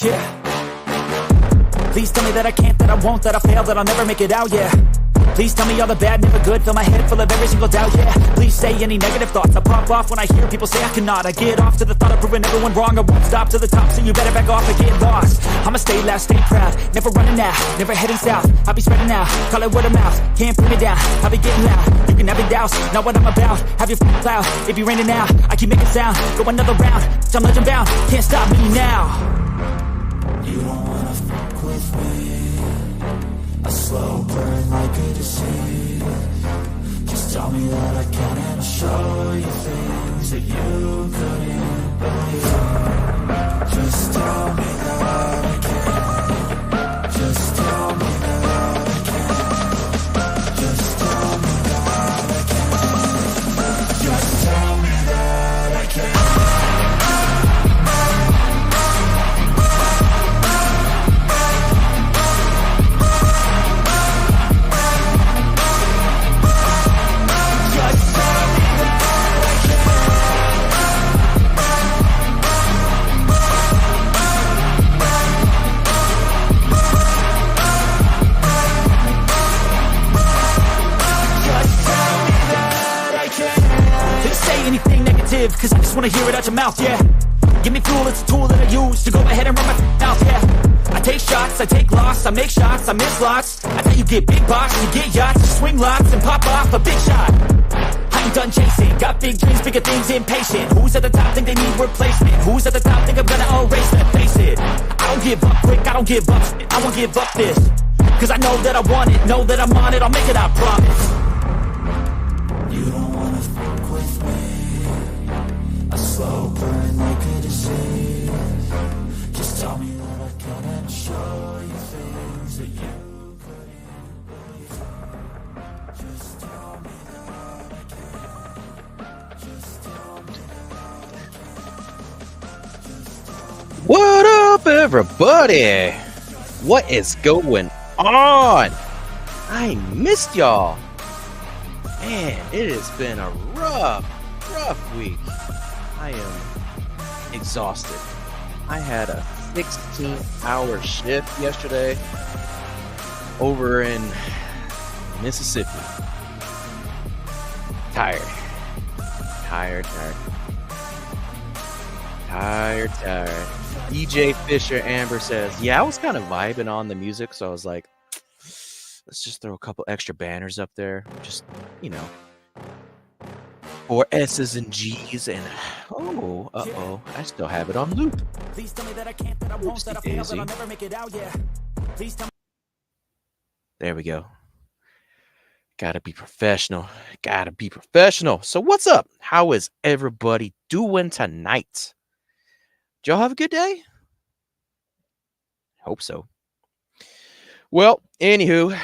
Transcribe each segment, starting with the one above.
Yeah. Please tell me that I can't, that I won't, that I fail, that I'll never make it out, yeah. Please tell me all the bad, never good, fill my head full of every single doubt, yeah. Please say any negative thoughts, I pop off when I hear people say I cannot. I get off to the thought of proving everyone wrong, I won't stop to the top, so you better back off and get lost. I'ma stay loud, stay proud, never running out, never heading south. I'll be spreading out, call it word of mouth, can't put me down, I'll be getting loud. You can have your doubts, not what I'm about, have your cloud, it be raining now, I keep making sound, go another round, I'm legend bound, can't stop me now. You don't wanna fuck with me, a slow burn like a disease. Just tell me that I can and I'll show you things that you couldn't believe. Just tell me that I can. Just tell me that I can. Just tell me that I can. Just tell me that I can. Anything negative, cause I just wanna hear it out your mouth, yeah. Give me fuel, it's a tool that I use to go ahead and run my mouth, yeah. I take shots, I take loss, I make shots, I miss lots. I tell you get big box, you get yachts, you swing lots and pop off a big shot. I ain't done chasing, got big dreams, bigger things, impatient. Who's at the top think they need replacement? Who's at the top think I'm gonna erase them? Face it, I don't give up quick, I don't give up shit, I won't give up this. Cause I know that I want it, know that I'm on it, I'll make it, I promise. You don't wanna fuck with me, a slow burn like a disease. Just tell me that I can and I'll show you things that you couldn't believe. Just tell me that I can. Just tell me that I can. Just tell me. What up, everybody? What is going on? I missed y'all. Man, it has been a rough week. I am exhausted. I had a 16-hour shift yesterday over in Mississippi. Tired. DJ Fisher Amber says, yeah, I was kind of vibing on the music, so I was like, let's just throw a couple extra banners up there. Just, you know, for S's and G's and I still have it on loop. Please tell me that I can't, that I won't, that I fail, that I'll never make it out, yeah. Please tell me. There we go. Gotta be professional. So what's up? How is everybody doing tonight? Did y'all have a good day? Hope so. Well, anywho,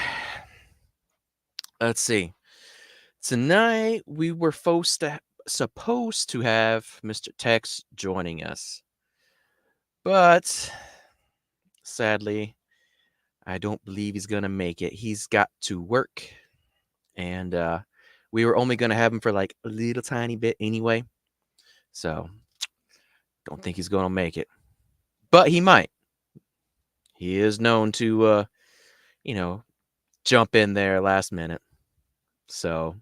let's see. Tonight we were supposed to have Mr. Tex joining us, but sadly, I don't believe he's gonna make it. He's got to work, and we were only gonna have him for like a little tiny bit anyway, so don't think he's gonna make it. But he might. He is known to, jump in there last minute. So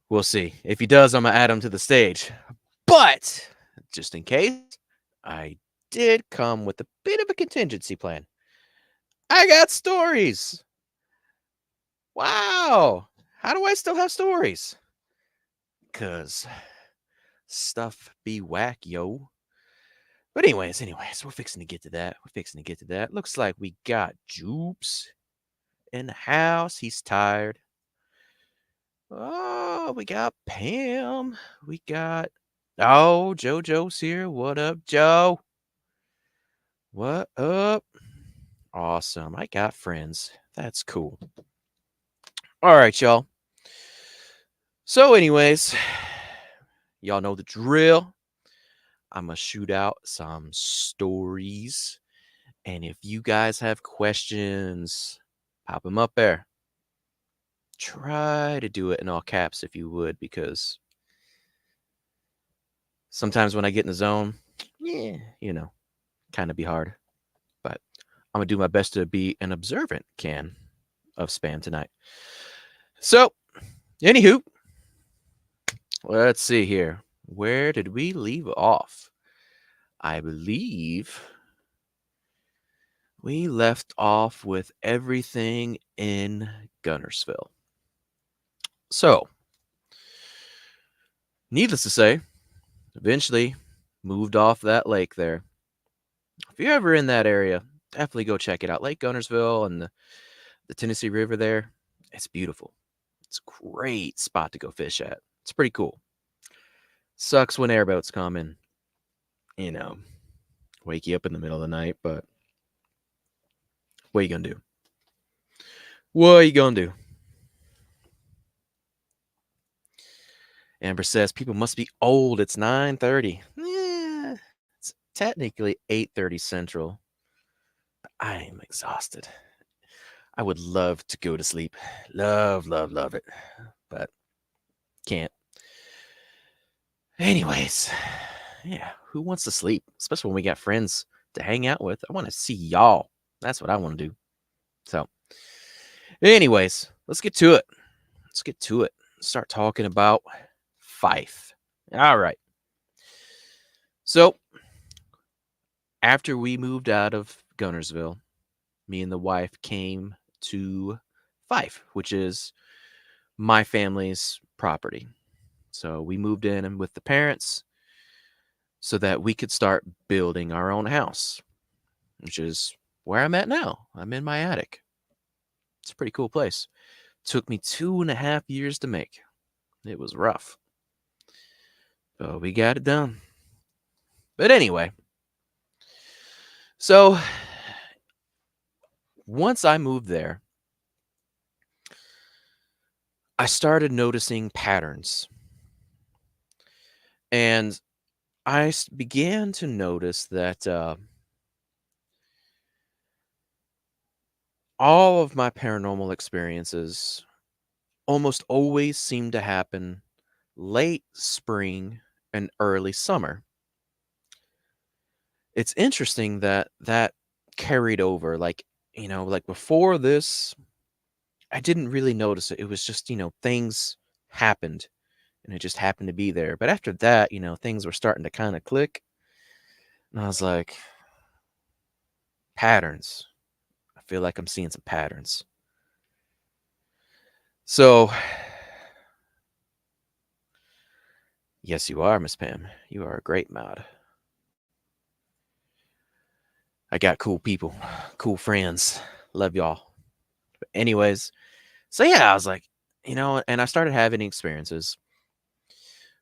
we'll see. If he does, I'm going to add him to the stage. But just in case, I did come with a bit of a contingency plan. I got stories. Wow. How do I still have stories? Because stuff be whack, yo. But anyways, we're fixing to get to that. Looks like we got Joops in the house. He's tired. Oh, we got Pam. We got... Oh, JoJo's here. What up, Joe? What up? Awesome. I got friends. That's cool. All right, y'all. So anyways, y'all know the drill. I'm going to shoot out some stories. And if you guys have questions, pop them up there. Try to do it in all caps if you would, because sometimes when I get in the zone, yeah, kind of be hard. But I'm going to do my best to be an observant can of spam tonight. So, anywho, let's see here. Where did we leave off? I believe we left off with everything in Gunnersville. So, needless to say, eventually moved off that lake there. If you're ever in that area, definitely go check it out. Lake Gunnersville and the Tennessee River there. It's beautiful. It's a great spot to go fish at. It's pretty cool. Sucks when airboats come and, you know, wake you up in the middle of the night, but what are you gonna do? What are you gonna do? Amber says people must be old. It's 9:30. It's technically 8:30 Central. I am exhausted. I would love to go to sleep. Love, love, love it. But can't. Anyways, yeah, who wants to sleep? Especially when we got friends to hang out with. I want to see y'all. That's what I want to do. So, anyways, let's get to it. Let's get to it. Start talking about Fyffe. All right. So, after we moved out of Gunnersville, me and the wife came to Fyffe, which is my family's property. So we moved in with the parents so that we could start building our own house, which is where I'm at now. I'm in my attic. It's a pretty cool place. Took me 2.5 years to make. It was rough, but we got it done. But anyway, so once I moved there, I started noticing patterns. And I began to notice that all of my paranormal experiences almost always seem to happen late spring and early summer. It's interesting that that carried over. Like before this, I didn't really notice it. It was just, things happened and it just happened to be there. But after that, things were starting to kind of click. And I was like, patterns. I feel like I'm seeing some patterns. So, yes, you are, Miss Pam. You are a great mod. I got cool people, cool friends. Love y'all. But anyways, so yeah, I was like, and I started having experiences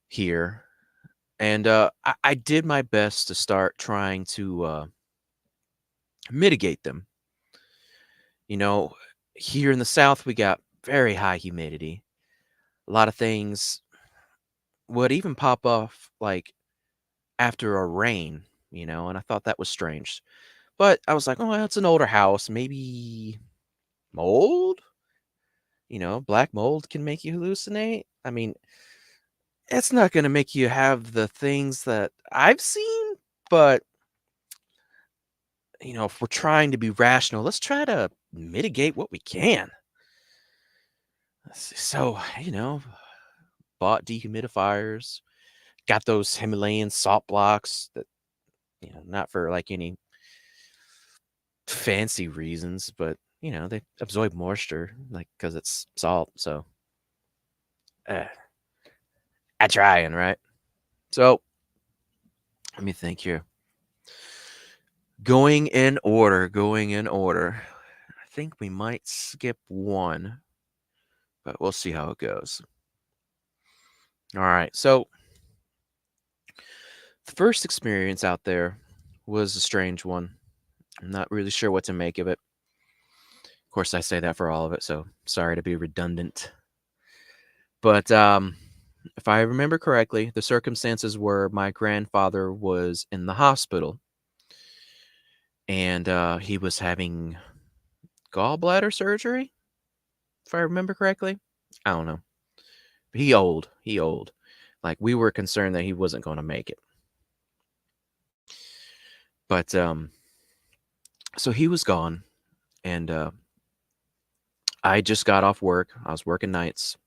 here. And I did my best to start trying to mitigate them. You know, here in the South, we got very high humidity. A lot of things would even pop off like after a rain, and I thought that was strange. But I was like, oh, well, it's an older house. Maybe mold? Black mold can make you hallucinate. I mean, it's not going to make you have the things that I've seen, but, if we're trying to be rational, let's try to mitigate what we can. So, bought dehumidifiers, got those Himalayan salt blocks that, not for like any fancy reasons, but they absorb moisture, like because it's salt. So, I trying, right? So, let me think here. Going in order. I think we might skip one, but we'll see how it goes. All right. So, the first experience out there was a strange one. I'm not really sure what to make of it. Of course, I say that for all of it, so sorry to be redundant. But if I remember correctly, the circumstances were my grandfather was in the hospital and he was having gallbladder surgery, if I remember correctly. I don't know. He old. Like, we were concerned that he wasn't going to make it. But so he was gone, and I just got off work. I was working nights,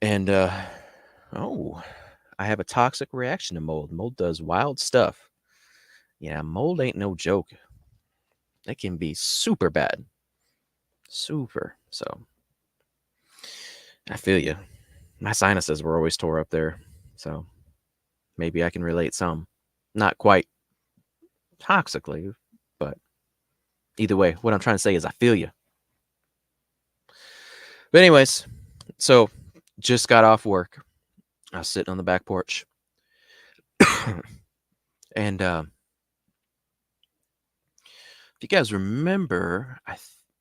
and oh, I have a toxic reaction to mold. Mold does wild stuff. Yeah, mold ain't no joke. It can be super bad. Super. So I feel you. My sinuses were always tore up there. So maybe I can relate some. Not quite toxically, but either way, what I'm trying to say is I feel you. But anyways, so just got off work. I was sitting on the back porch. And if you guys remember,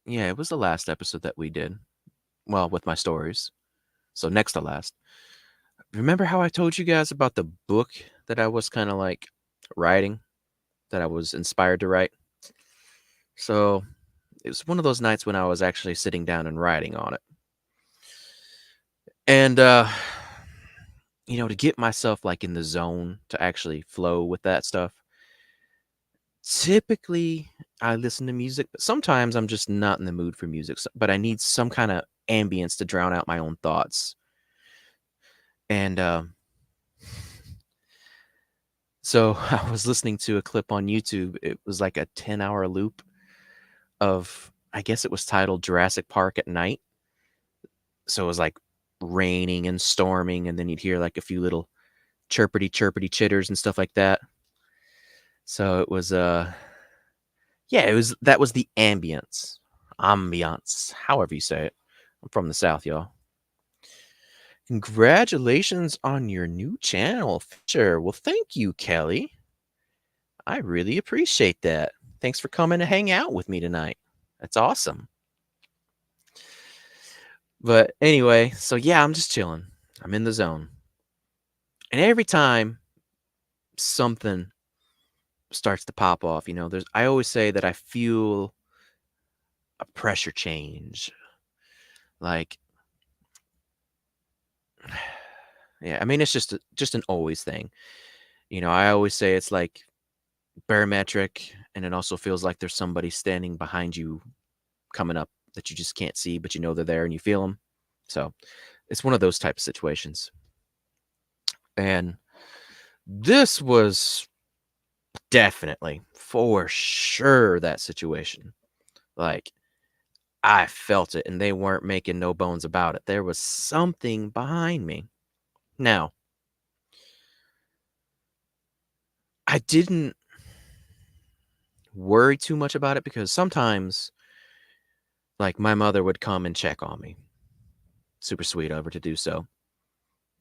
yeah, it was the last episode that we did. Well, with my stories. So next to last. Remember how I told you guys about the book that I was kind of like writing, that I was inspired to write? So it was one of those nights when I was actually sitting down and writing on it. And to get myself like in the zone to actually flow with that stuff, typically I listen to music, but sometimes I'm just not in the mood for music, but I need some kind of ambience to drown out my own thoughts. And so I was listening to a clip on YouTube. It was like a 10-hour loop of, I guess it was titled Jurassic Park at night. So it was like raining and storming, and then you'd hear like a few little chirpity chirpity chitters and stuff like that. So it was yeah, that was the ambiance, however you say it. I'm from the South, y'all. Congratulations on your new channel feature. Well, thank you, Kelly. I really appreciate that. Thanks for coming to hang out with me tonight. That's awesome. But anyway, so yeah, I'm just chilling. I'm in the zone. And every time something starts to pop off, I always say that I feel a pressure change. Like, yeah, I mean, it's just an always thing. I always say it's like barometric, and it also feels like there's somebody standing behind you coming up that you just can't see, but you know they're there and you feel them. So it's one of those type of situations. And this was definitely, for sure, that situation. Like, I felt it, and they weren't making no bones about it. There was something behind me. Now, I didn't worry too much about it because sometimes, like, my mother would come and check on me. Super sweet of her to do so.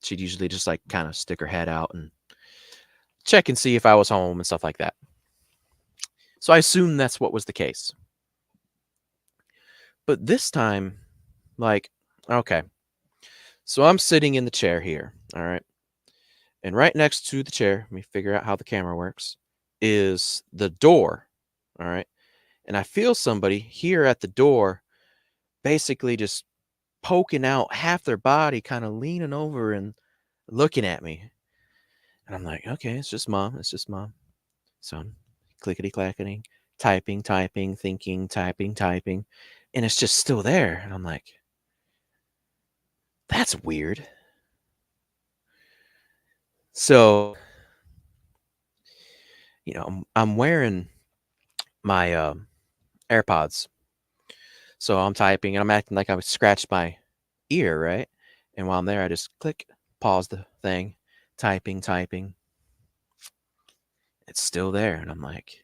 She'd usually just, like, kind of stick her head out and check and see if I was home and stuff like that. So I assumed that's what was the case. But this time, like, okay. So I'm sitting in the chair here, all right? And right next to the chair, let me figure out how the camera works, is the door, all right? And I feel somebody here at the door basically just poking out half their body, kind of leaning over and looking at me. And I'm like, okay, it's just mom. It's just mom. So I'm clickety clacketing, typing, thinking, typing. And it's just still there. And I'm like, that's weird. So, I'm wearing my AirPods. So I'm typing and I'm acting like I would scratch my ear, right? And while I'm there, I just click, pause the thing, typing. It's still there. And I'm like,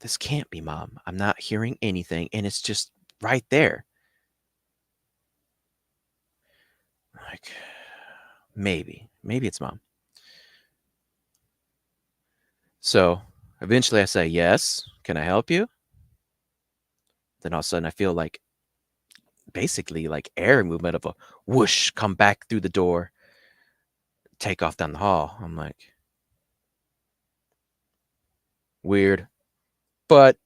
this can't be mom. I'm not hearing anything. And it's just right there. Like, maybe it's mom. So eventually I say, yes, can I help you? Then all of a sudden I feel like basically like air movement of a whoosh come back through the door, take off down the hall. I'm like, weird. But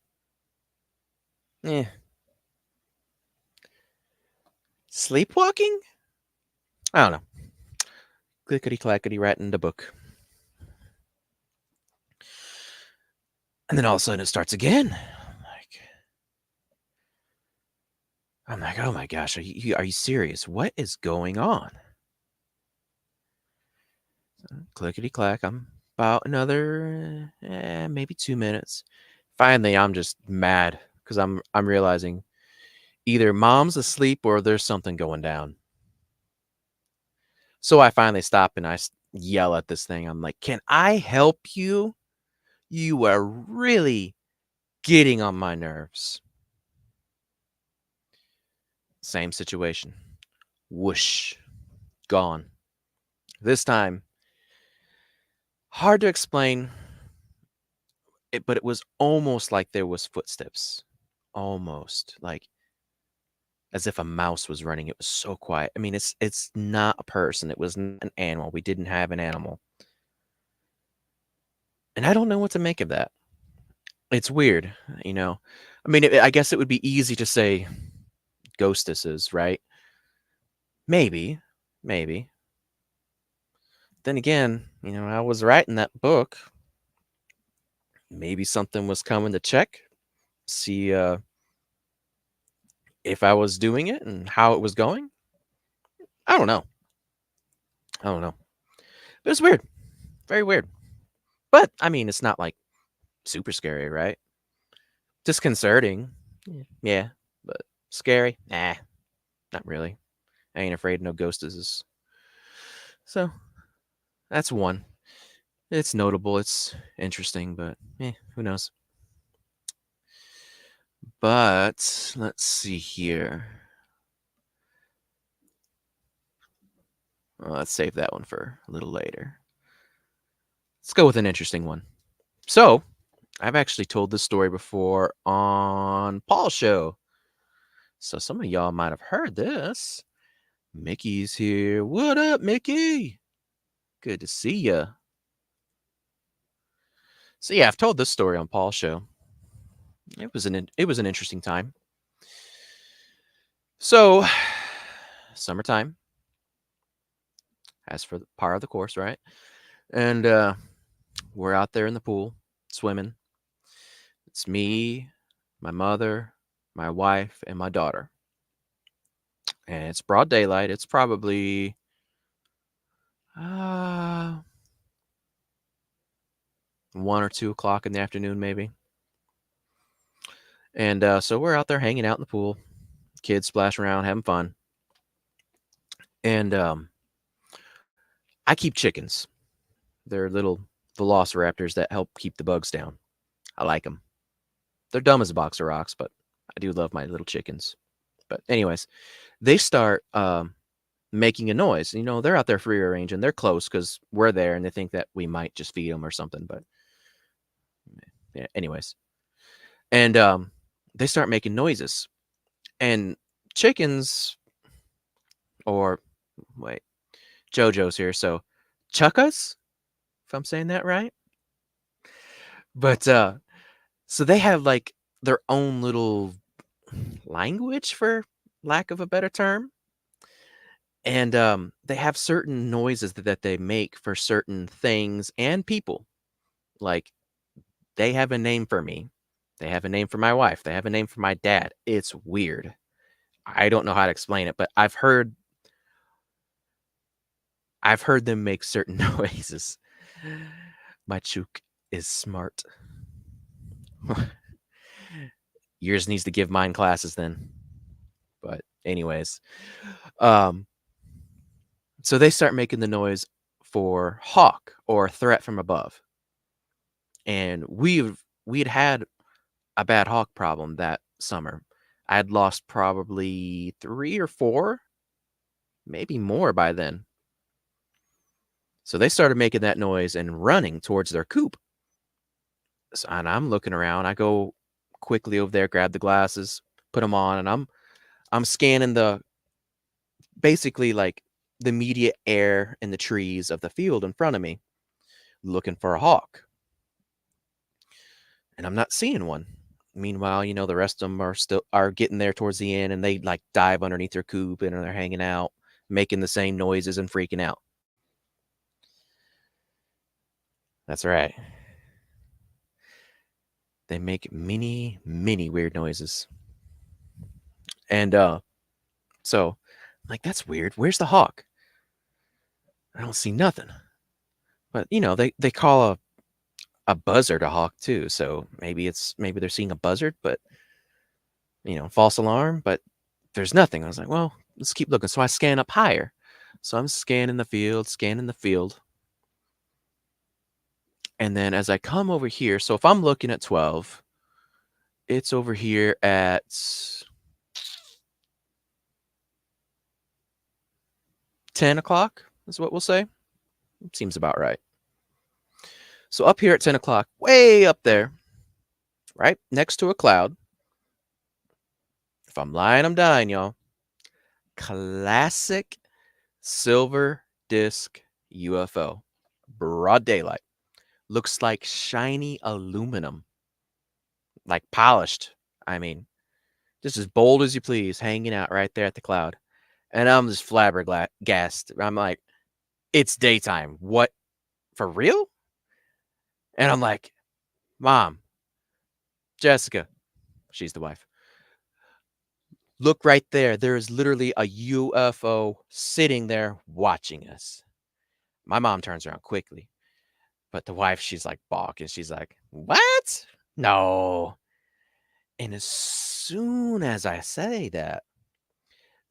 sleepwalking? I don't know. clickety clackety right in the book. And then all of a sudden it starts again. I'm like, oh my gosh, are you serious? What is going on? Clickety clack. I'm about another maybe 2 minutes. Finally, I'm just mad because I'm realizing either mom's asleep or there's something going down. So I finally stop and yell at this thing. I'm like, can I help you? You are really getting on my nerves. Same situation. Whoosh. Gone. This time, hard to explain, but it was almost like there was footsteps. Almost. Like as if a mouse was running. It was so quiet. I mean, it's not a person. It was not an animal. We didn't have an animal. And I don't know what to make of that. It's weird, you know. I mean, I guess it would be easy to say ghostesses, right? Maybe, maybe. Then again, you know, I was writing that book. Maybe something was coming to check, see if I was doing it and how it was going. I don't know. I don't know. But it's weird. Very weird. But I mean, it's not like super scary, right? Disconcerting. Yeah. But scary? Nah, not really. I ain't afraid of no ghostesses. So that's one. It's notable. It's interesting, but who knows? But let's see here. Well, let's save that one for a little later. Let's go with an interesting one. So, I've actually told this story before on Paul's show. So some of y'all might have heard this. Mickey's here. What up, Mickey? Good to see ya. So yeah, I've told this story on Paul's show. It was an interesting time. So, summertime, as for the par of the course, right? And we're out there in the pool swimming. It's me, my mother, my wife, and my daughter. And it's broad daylight. It's probably 1 or 2 o'clock in the afternoon, maybe. And so we're out there hanging out in the pool, kids splashing around, having fun. And I keep chickens. They're little velociraptors that help keep the bugs down. I like them. They're dumb as a box of rocks, but I do love my little chickens. But anyways, they start making a noise. You know, they're out there free range and they're close because we're there and they think that we might just feed them or something. But yeah, anyways. And they start making noises. And chickens, or wait, JoJo's here. So chuckas, if I'm saying that right. But so they have like their own little language, for lack of a better term. And they have certain noises that they make for certain things and people. Like they have a name for me. They have a name for my wife. They have a name for my dad. It's weird. I don't know how to explain it, but I've heard them make certain noises. My chook is smart. Yours needs to give mine classes then. But anyways, so they start making the noise for hawk or threat from above. And we'd had a bad hawk problem that summer. I had lost probably 3 or 4, maybe more by then. So they started making that noise and running towards their coop. So, and I'm looking around. I go quickly over there, grab the glasses, put them on, and I'm scanning basically like the immediate air and the trees of the field in front of me, looking for a hawk. And I'm not seeing one. Meanwhile, you know, the rest of them are getting there towards the end, and they like dive underneath their coop and they're hanging out, making the same noises and freaking out. That's right. They make many, many weird noises. And so I'm like, that's weird. Where's the hawk? I don't see nothing. But they call a buzzard a hawk too. So maybe they're seeing a buzzard, but false alarm, but there's nothing. I was like, well, let's keep looking. So I scan up higher. So I'm scanning the field, scanning the field. And then as I come over here, so if I'm looking at 12, it's over here at 10 o'clock, is what we'll say. Seems about right. So up here at 10 o'clock, way up there, right next to a cloud. If I'm lying, I'm dying, y'all. Classic silver disc UFO. Broad daylight. Looks like shiny aluminum. Like polished. I mean, just as bold as you please, hanging out right there at the cloud. And I'm just flabbergasted. I'm like, it's daytime. What? For real? And I'm like, Mom, Jessica, she's the wife. Look right there. There is literally a UFO sitting there watching us. My mom turns around quickly. But the wife, she's like balking. She's like, what? No. And as soon as I say that,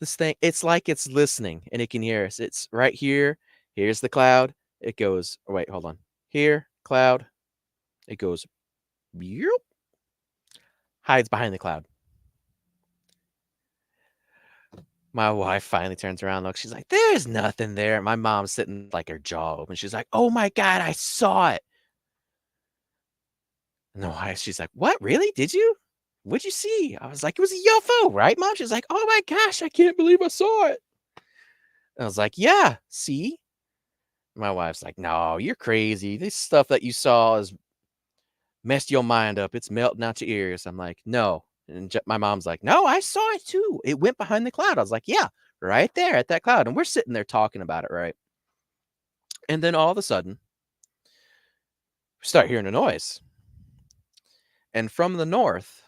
this thing, it's like it's listening and it can hear us. It's right here. Here's the cloud. It goes, oh, wait, hold on. Here, cloud. It goes, yoop, hides behind the cloud. My wife finally turns around, looks. She's like, there's nothing there. My mom's sitting like her jaw open. She's like, oh my God, I saw it. And the wife, she's like, what? Really? Did you? What'd you see? I was like, it was a UFO, right, Mom? She's like, oh my gosh, I can't believe I saw it. I was like, yeah, see? My wife's like, no, you're crazy. This stuff that you saw has messed your mind up. It's melting out your ears. I'm like, no. And my mom's like, no, I saw it too. It went behind the cloud. I was like, yeah, right there at that cloud. And we're sitting there talking about it, right? And then all of a sudden, we start hearing a noise. And from the north,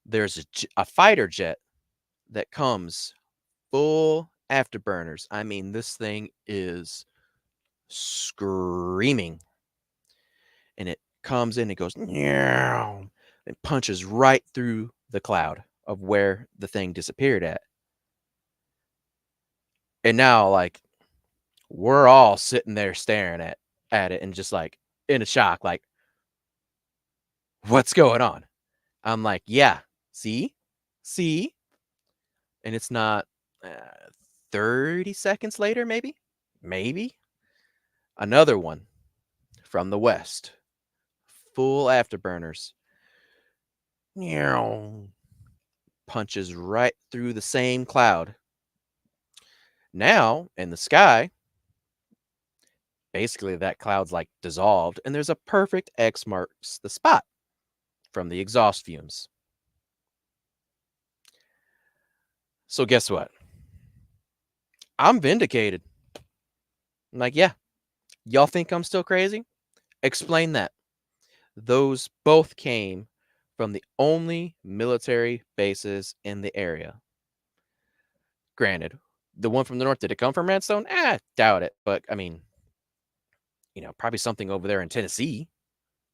there's a fighter jet that comes full afterburners. I mean, this thing is screaming. And it comes in, it goes, meow, and punches right through the cloud of where the thing disappeared at. And now, like, we're all sitting there staring at it and just like in a shock, like, what's going on? I'm like, yeah, see? And it's not 30 seconds later, maybe another one from the west, full afterburners, punches right through the same cloud. Now in the sky, basically that cloud's like dissolved, and there's a perfect X marks the spot from the exhaust fumes. So guess what? I'm vindicated. I'm like, yeah, y'all think I'm still crazy? Explain that. Those both came from the only military bases in the area. Granted, the one from the north, did it come from Redstone? Doubt it. But I mean, probably something over there in Tennessee,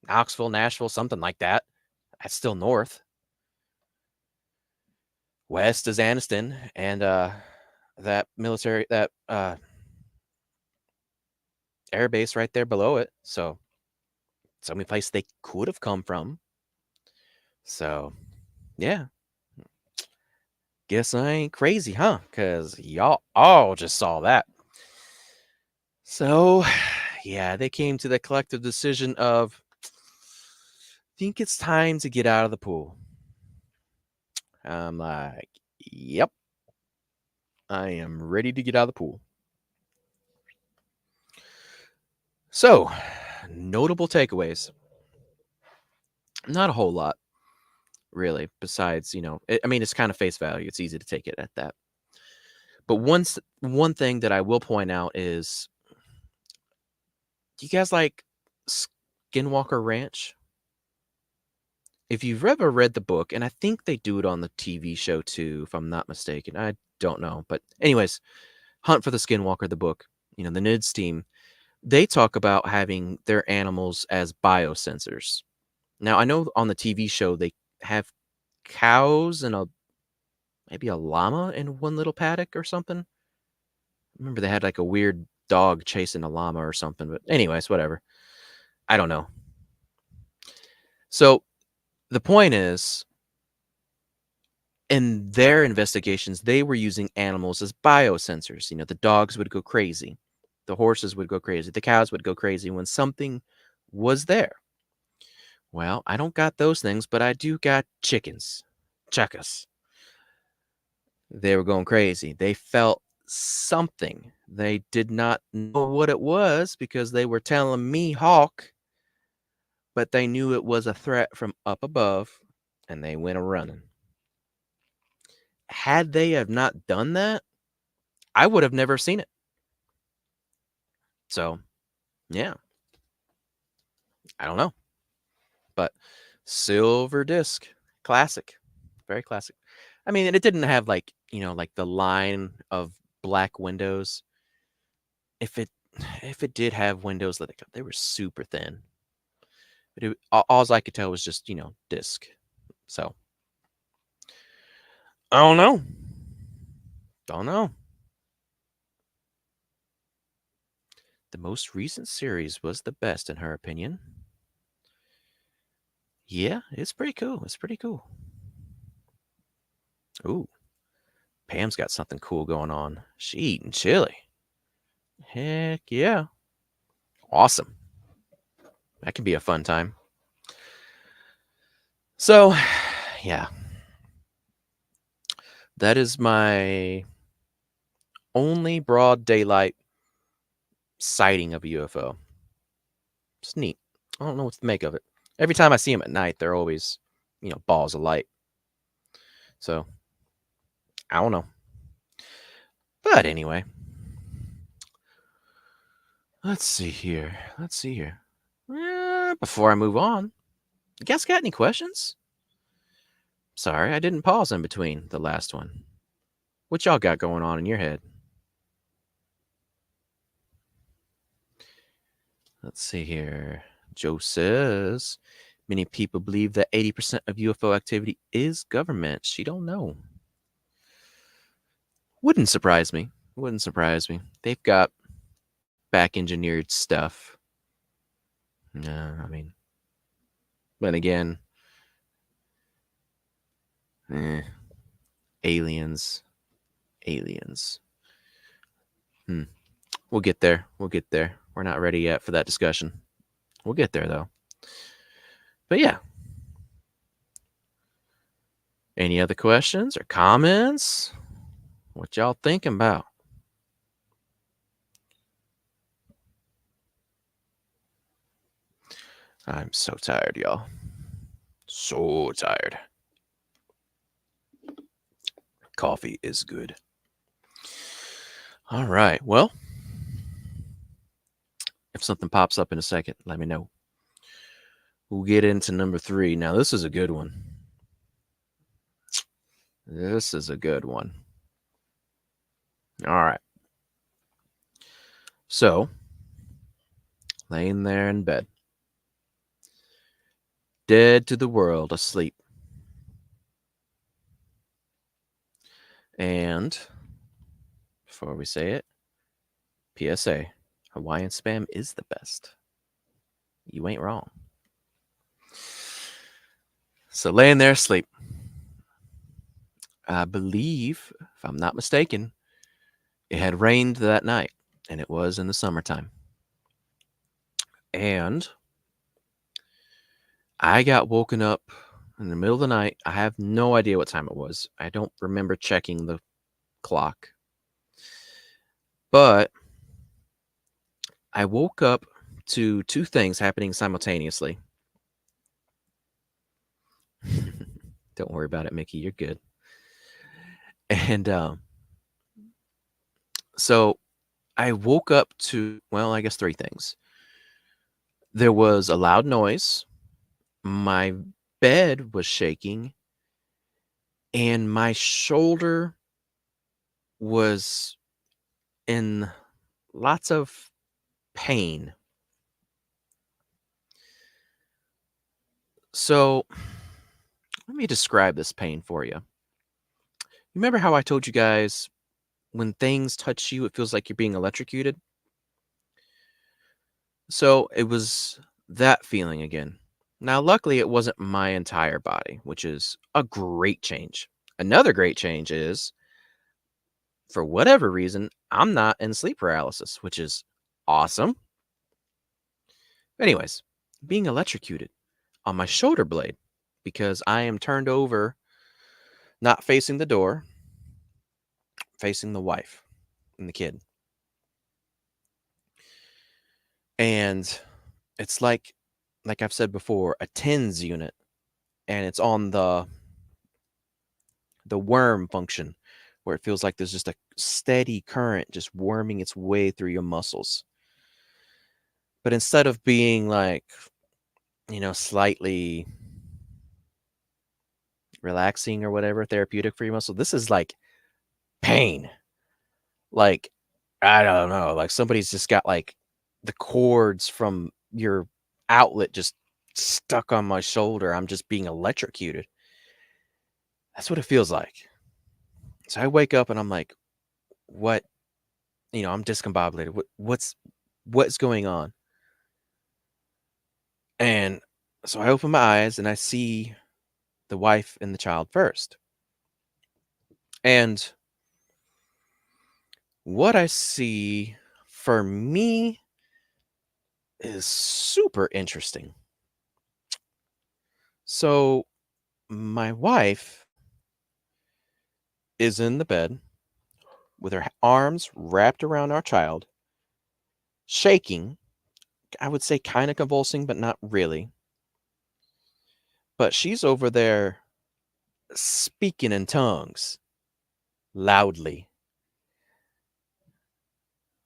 Knoxville, Nashville, something like that. That's still north. West is Anniston, and that military, that air base right there below it. So it's the only place they could have come from. So yeah, guess I ain't crazy, huh? Because y'all all just saw that. So yeah, they came to the collective decision of, think it's time to get out of the pool. I'm like, yep, I am ready to get out of the pool. So, notable takeaways. Not a whole lot, really, besides, I mean, it's kind of face value. It's easy to take it at that. But one thing that I will point out is, do you guys like Skinwalker Ranch. If you've ever read the book, and I think they do it on the TV show too, if I'm not mistaken. I don't know. But anyways, Hunt for the Skinwalker, the book, the NIDS team, they talk about having their animals as biosensors. Now, I know on the TV show they have cows and maybe a llama in one little paddock or something. Remember they had like a weird dog chasing a llama or something, but anyways, whatever. I don't know. So the point is, in their investigations, they were using animals as biosensors. The dogs would go crazy, the horses would go crazy, the cows would go crazy when something was there. Well, I don't got those things, but I do got chickens. Chuckas. They were going crazy. They felt something. They did not know what it was because they were telling me hawk, but they knew it was a threat from up above, and they went a running. Had they have not done that, I would have never seen it. So, yeah. I don't know. But silver disc, classic. Very classic. I mean, it didn't have like the line of black windows. If it did have windows, they were super thin. But all I could tell was just disc. So I don't know. Don't know. The most recent series was the best in her opinion. Yeah, it's pretty cool. It's pretty cool. Ooh, Pam's got something cool going on. She eating chili. Heck yeah. Awesome. That can be a fun time. So, yeah. That is my only broad daylight sighting of a UFO. It's neat. I don't know what to make of it. Every time I see them at night, they're always, balls of light. So, I don't know. But anyway, let's see here. Before I move on, you guys got any questions? Sorry, I didn't pause in between the last one. What y'all got going on in your head? Let's see here. Joe says, many people believe that 80% of UFO activity is government. She don't know. Wouldn't surprise me. They've got back engineered stuff. No, I mean, but again, aliens. We'll get there. We're not ready yet for that discussion. We'll get there though. But yeah. Any other questions or comments? What y'all thinking about? I'm so tired, y'all. So tired. Coffee is good. All right. Well, if something pops up in a second, let me know. We'll get into number 3. Now, this is a good one. All right. So, laying there in bed, dead to the world, asleep. And before we say it, PSA, Hawaiian Spam is the best. You ain't wrong. So laying there asleep. I believe, if I'm not mistaken, it had rained that night, and it was in the summertime. And I got woken up in the middle of the night. I have no idea what time it was. I don't remember checking the clock. But I woke up to 2 things happening simultaneously. Don't worry about it, Mickey. You're good. And so I woke up to, well, I guess 3 things. There was a loud noise. My bed was shaking, and my shoulder was in lots of pain. So, let me describe this pain for you. Remember how I told you guys when things touch you, it feels like you're being electrocuted? So, it was that feeling again. Now, luckily, it wasn't my entire body, which is a great change. Another great change is, for whatever reason, I'm not in sleep paralysis, which is awesome. Anyways, being electrocuted on my shoulder blade because I am turned over, not facing the door, facing the wife and the kid. And it's like I've said before, a TENS unit, and it's on the worm function where it feels like there's just a steady current just worming its way through your muscles. But instead of being like, slightly relaxing or whatever, therapeutic for your muscle, this is like pain. Like, I don't know, like somebody's just got like the cords from your outlet just stuck on my shoulder. I'm just being electrocuted. That's what it feels like. So I wake up and I'm like, what? I'm discombobulated. What's going on? And so I open my eyes and I see the wife and the child first. And what I see for me is super interesting. So my wife is in the bed with her arms wrapped around our child, shaking. I would say kind of convulsing, but not really. But she's over there speaking in tongues loudly.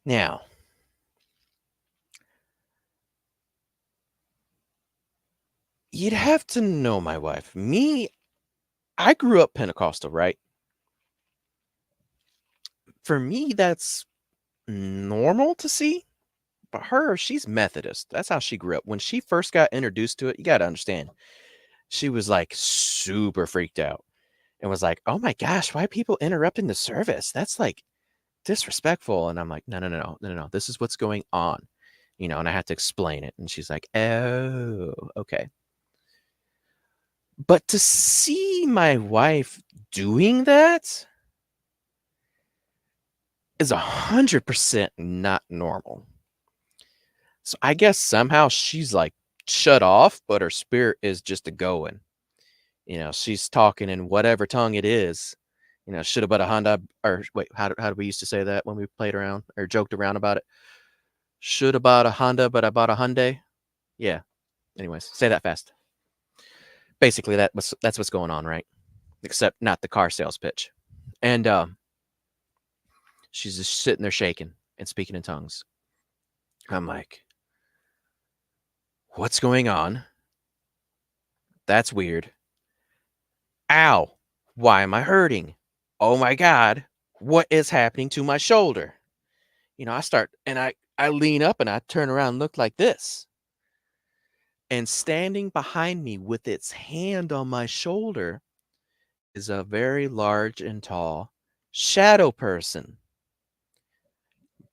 Now, you'd have to know my wife. Me, I grew up Pentecostal, right? For me, that's normal to see. But her, she's Methodist. That's how she grew up. When she first got introduced to it, you got to understand, she was like super freaked out and was like, "Oh my gosh, why are people interrupting the service? That's like disrespectful." And I'm like, "No, no, no, no, no, no. This is what's going on." And I had to explain it. And she's like, "Oh, okay." But to see my wife doing that is 100% not normal. So I guess somehow she's like shut off, but her spirit is just a going. She's talking in whatever tongue it is. Should have bought a Honda, or wait, how did we used to say that when we played around or joked around about it? Should have bought a Honda, but I bought a Hyundai. Yeah. Anyways, say that fast. Basically, that's what's going on, right? Except not the car sales pitch. And she's just sitting there shaking and speaking in tongues. I'm like, what's going on? That's weird. Ow. Why am I hurting? Oh my God. What is happening to my shoulder? I start and I lean up and I turn around and look like this. And standing behind me with its hand on my shoulder is a very large and tall shadow person.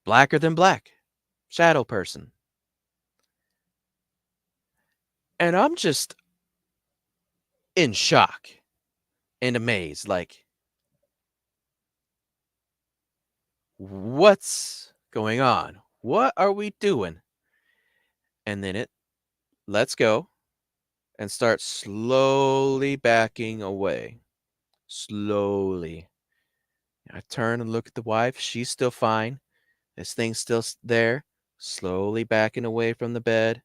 Blacker than black. Shadow person. And I'm just in shock and amazed. Like, what's going on? What are we doing? And then it lets go and starts slowly backing away. Slowly. I turn and look at the wife. She's still fine. This thing's still there, slowly backing away from the bed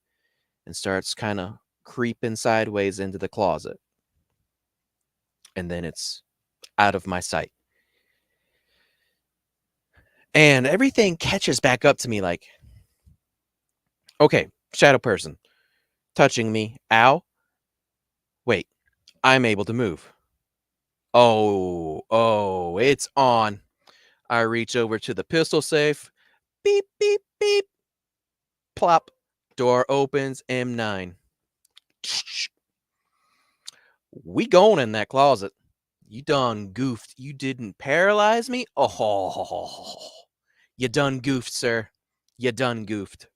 and starts kind of creeping sideways into the closet. And then it's out of my sight. And everything catches back up to me like, okay, Shadow person touching me. Ow. Wait, I'm able to move. Oh, it's on. I reach over to the pistol safe. Beep, beep, beep. Plop. Door opens. M9. We going in that closet. You done goofed. You didn't paralyze me? Oh, you done goofed, sir. You done goofed.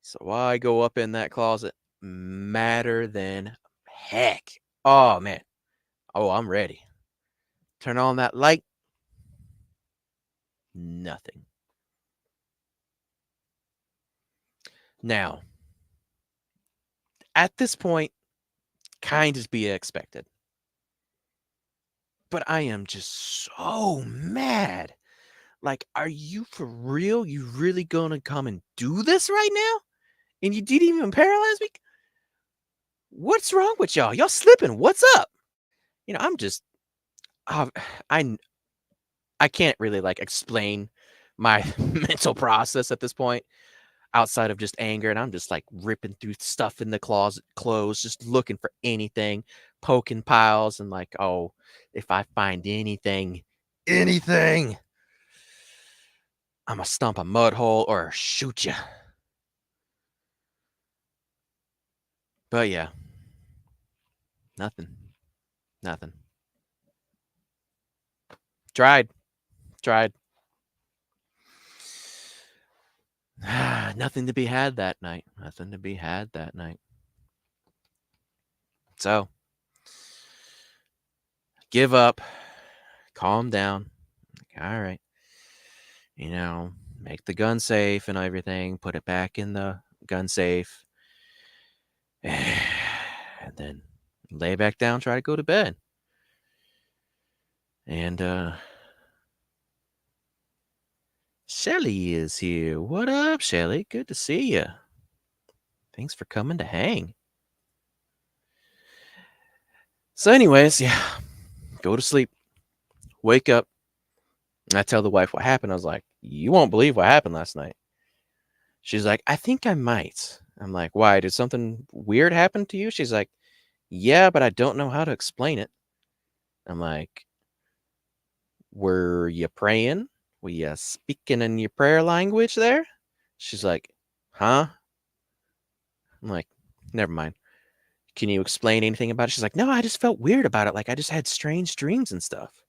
So I go up in that closet, madder than heck. Oh, man. Oh, I'm ready. Turn on that light. Nothing. Now, at this point, kind of be expected. But I am just so mad. Like, are you for real? You really gonna come and do this right now? And you didn't even paralyze me? What's wrong with y'all? Y'all slipping. What's up? I'm just, uh, I, I can't really like explain my mental process at this point outside of just anger. And I'm just like ripping through stuff in the closet, clothes, just looking for anything, poking piles, and like, oh, if I find anything, I'm gonna stomp a mud hole or shoot you. But yeah, nothing, nothing. Tried. Nothing to be had that night. So, give up, calm down. Like, all right, make the gun safe and everything, put it back in the gun safe, and then lay back down, try to go to bed. And Shelly is here. What up, Shelly? Good to see you. Thanks for coming to hang. So anyways, yeah, go to sleep, wake up. And I tell the wife what happened. I was like, you won't believe what happened last night. She's like, I think I might. I'm like, why? Did something weird happen to you? She's like, yeah, but I don't know how to explain it. I'm like, were you praying? Were you speaking in your prayer language there? She's like, huh? I'm like, never mind. Can you explain anything about it? She's like, no, I just felt weird about it. Like, I just had strange dreams and stuff.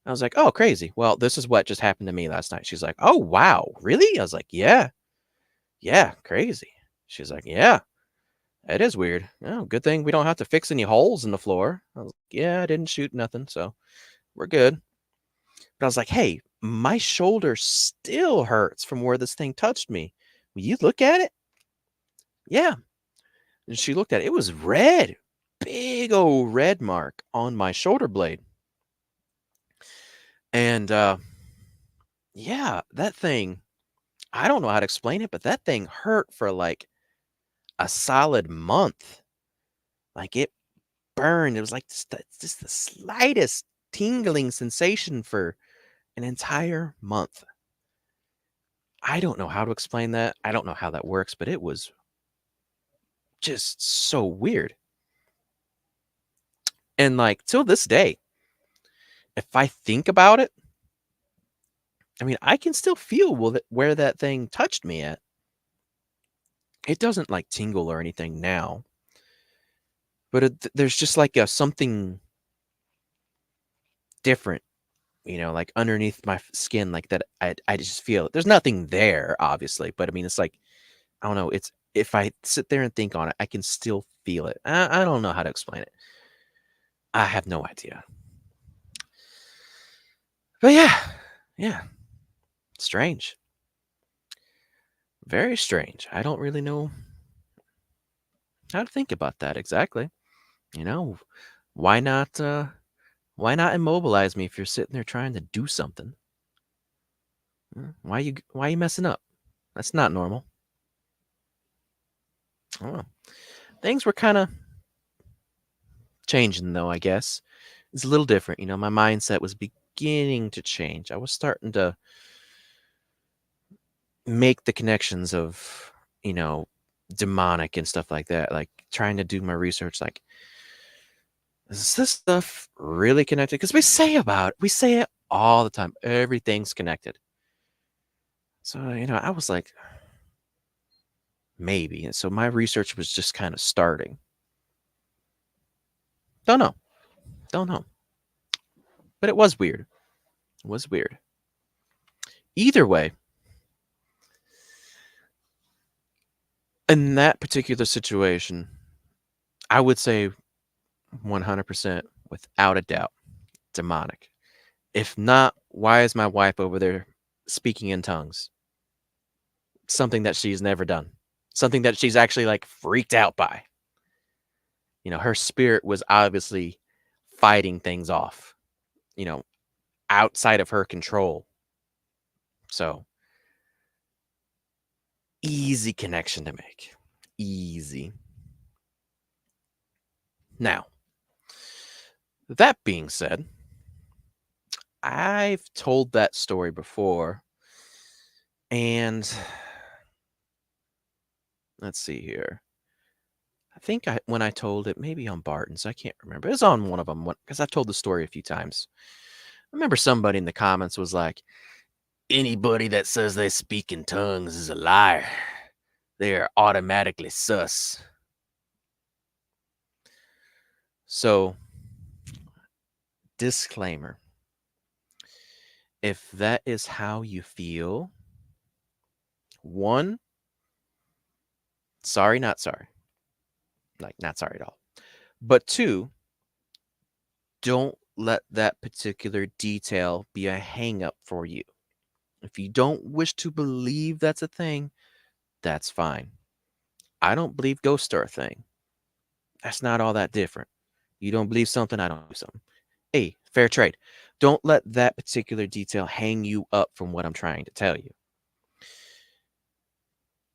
I was like, oh, crazy. Well, this is what just happened to me last night. She's like, oh, wow. Really? I was like, yeah. Yeah, crazy. She's like, yeah, it is weird. Oh, good thing we don't have to fix any holes in the floor. I was like, yeah, I didn't shoot nothing, so we're good. But I was like, hey, my shoulder still hurts from where this thing touched me. Will you look at it? Yeah. And she looked at it. It was red. Big old red mark on my shoulder blade. And yeah, that thing, I don't know how to explain it, but that thing hurt for like a solid month. Like it burned. It was like just the slightest tingling sensation for an entire month. I don't know how to explain that. I don't know how that works, but it was just so weird. And like till this day, if I think about it, I mean, I can still feel where that thing touched me at. It doesn't like tingle or anything now, but there's just like a something different, like underneath my skin, like that. I just feel it. There's nothing there, obviously, but I mean, it's like I don't know. It's if I sit there and think on it, I can still feel it. I don't know how to explain it. I have no idea. But yeah, strange. Very strange. I don't really know how to think about that exactly. You know, why not immobilize me if you're sitting there trying to do something? Why you messing up? That's not normal. I don't know. Things were kind of changing though, I guess. It's a little different, my mindset was beginning to change. I was starting to make the connections of, demonic and stuff like that. Like trying to do my research, like, is this stuff really connected? Because we say it all the time. Everything's connected. So, I was like, maybe. And so my research was just kind of starting. Don't know. Don't know. But it was weird. It was weird. Either way, in that particular situation, I would say 100% without a doubt demonic. If not, why is my wife over there speaking in tongues? Something that she's never done. Something that she's actually like freaked out by. Her spirit was obviously fighting things off, you know, outside of her control. So, easy connection to make. Easy. Now, that being said, I've told that story before, and let's see here. I think when I told it, maybe on Barton's, I can't remember. It was on one of them because I've told the story a few times. I remember somebody in the comments was like, anybody that says they speak in tongues is a liar. They are automatically sus. So, disclaimer. If that is how you feel, one, sorry, not sorry. Like, not sorry at all. But two, don't let that particular detail be a hang up for you. If you don't wish to believe that's a thing, that's fine. I don't believe ghosts are a thing. That's not all that different. You don't believe something, I don't believe something. Hey, fair trade. Don't let that particular detail hang you up from what I'm trying to tell you.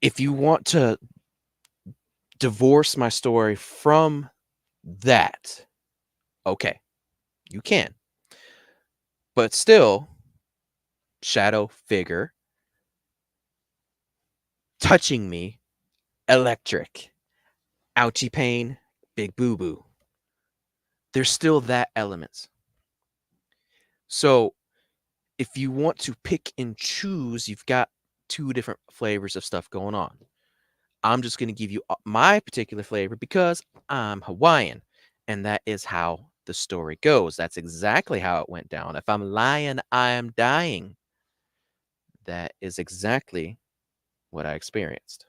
If you want to divorce my story from that, okay, you can. But still, shadow figure touching me, electric, ouchie pain, big boo boo. There's still that element. So if you want to pick and choose, you've got two different flavors of stuff going on. I'm just going to give you my particular flavor because I'm Hawaiian, and that is how the story goes. That's exactly how it went down. If I'm lying, I am dying. That is exactly what I experienced.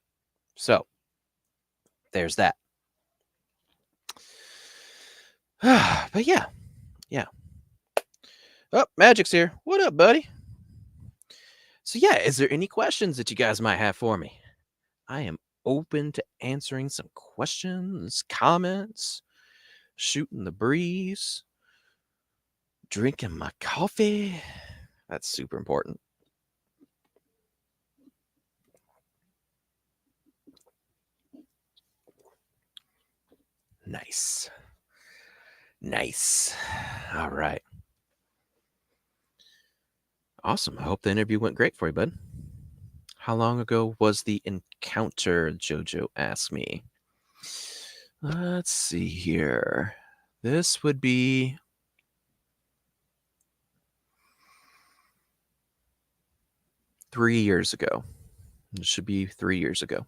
So there's that. But yeah. Oh, Magic's here. What up, buddy? So yeah, is there any questions that you guys might have for me? I am open to answering some questions, comments, shooting the breeze, drinking my coffee. That's super important. Nice. All right. Awesome. I hope the interview went great for you, bud. How long ago was the encounter? Jojo asked me. Let's see here. This would be 3 years ago. It should be 3 years ago.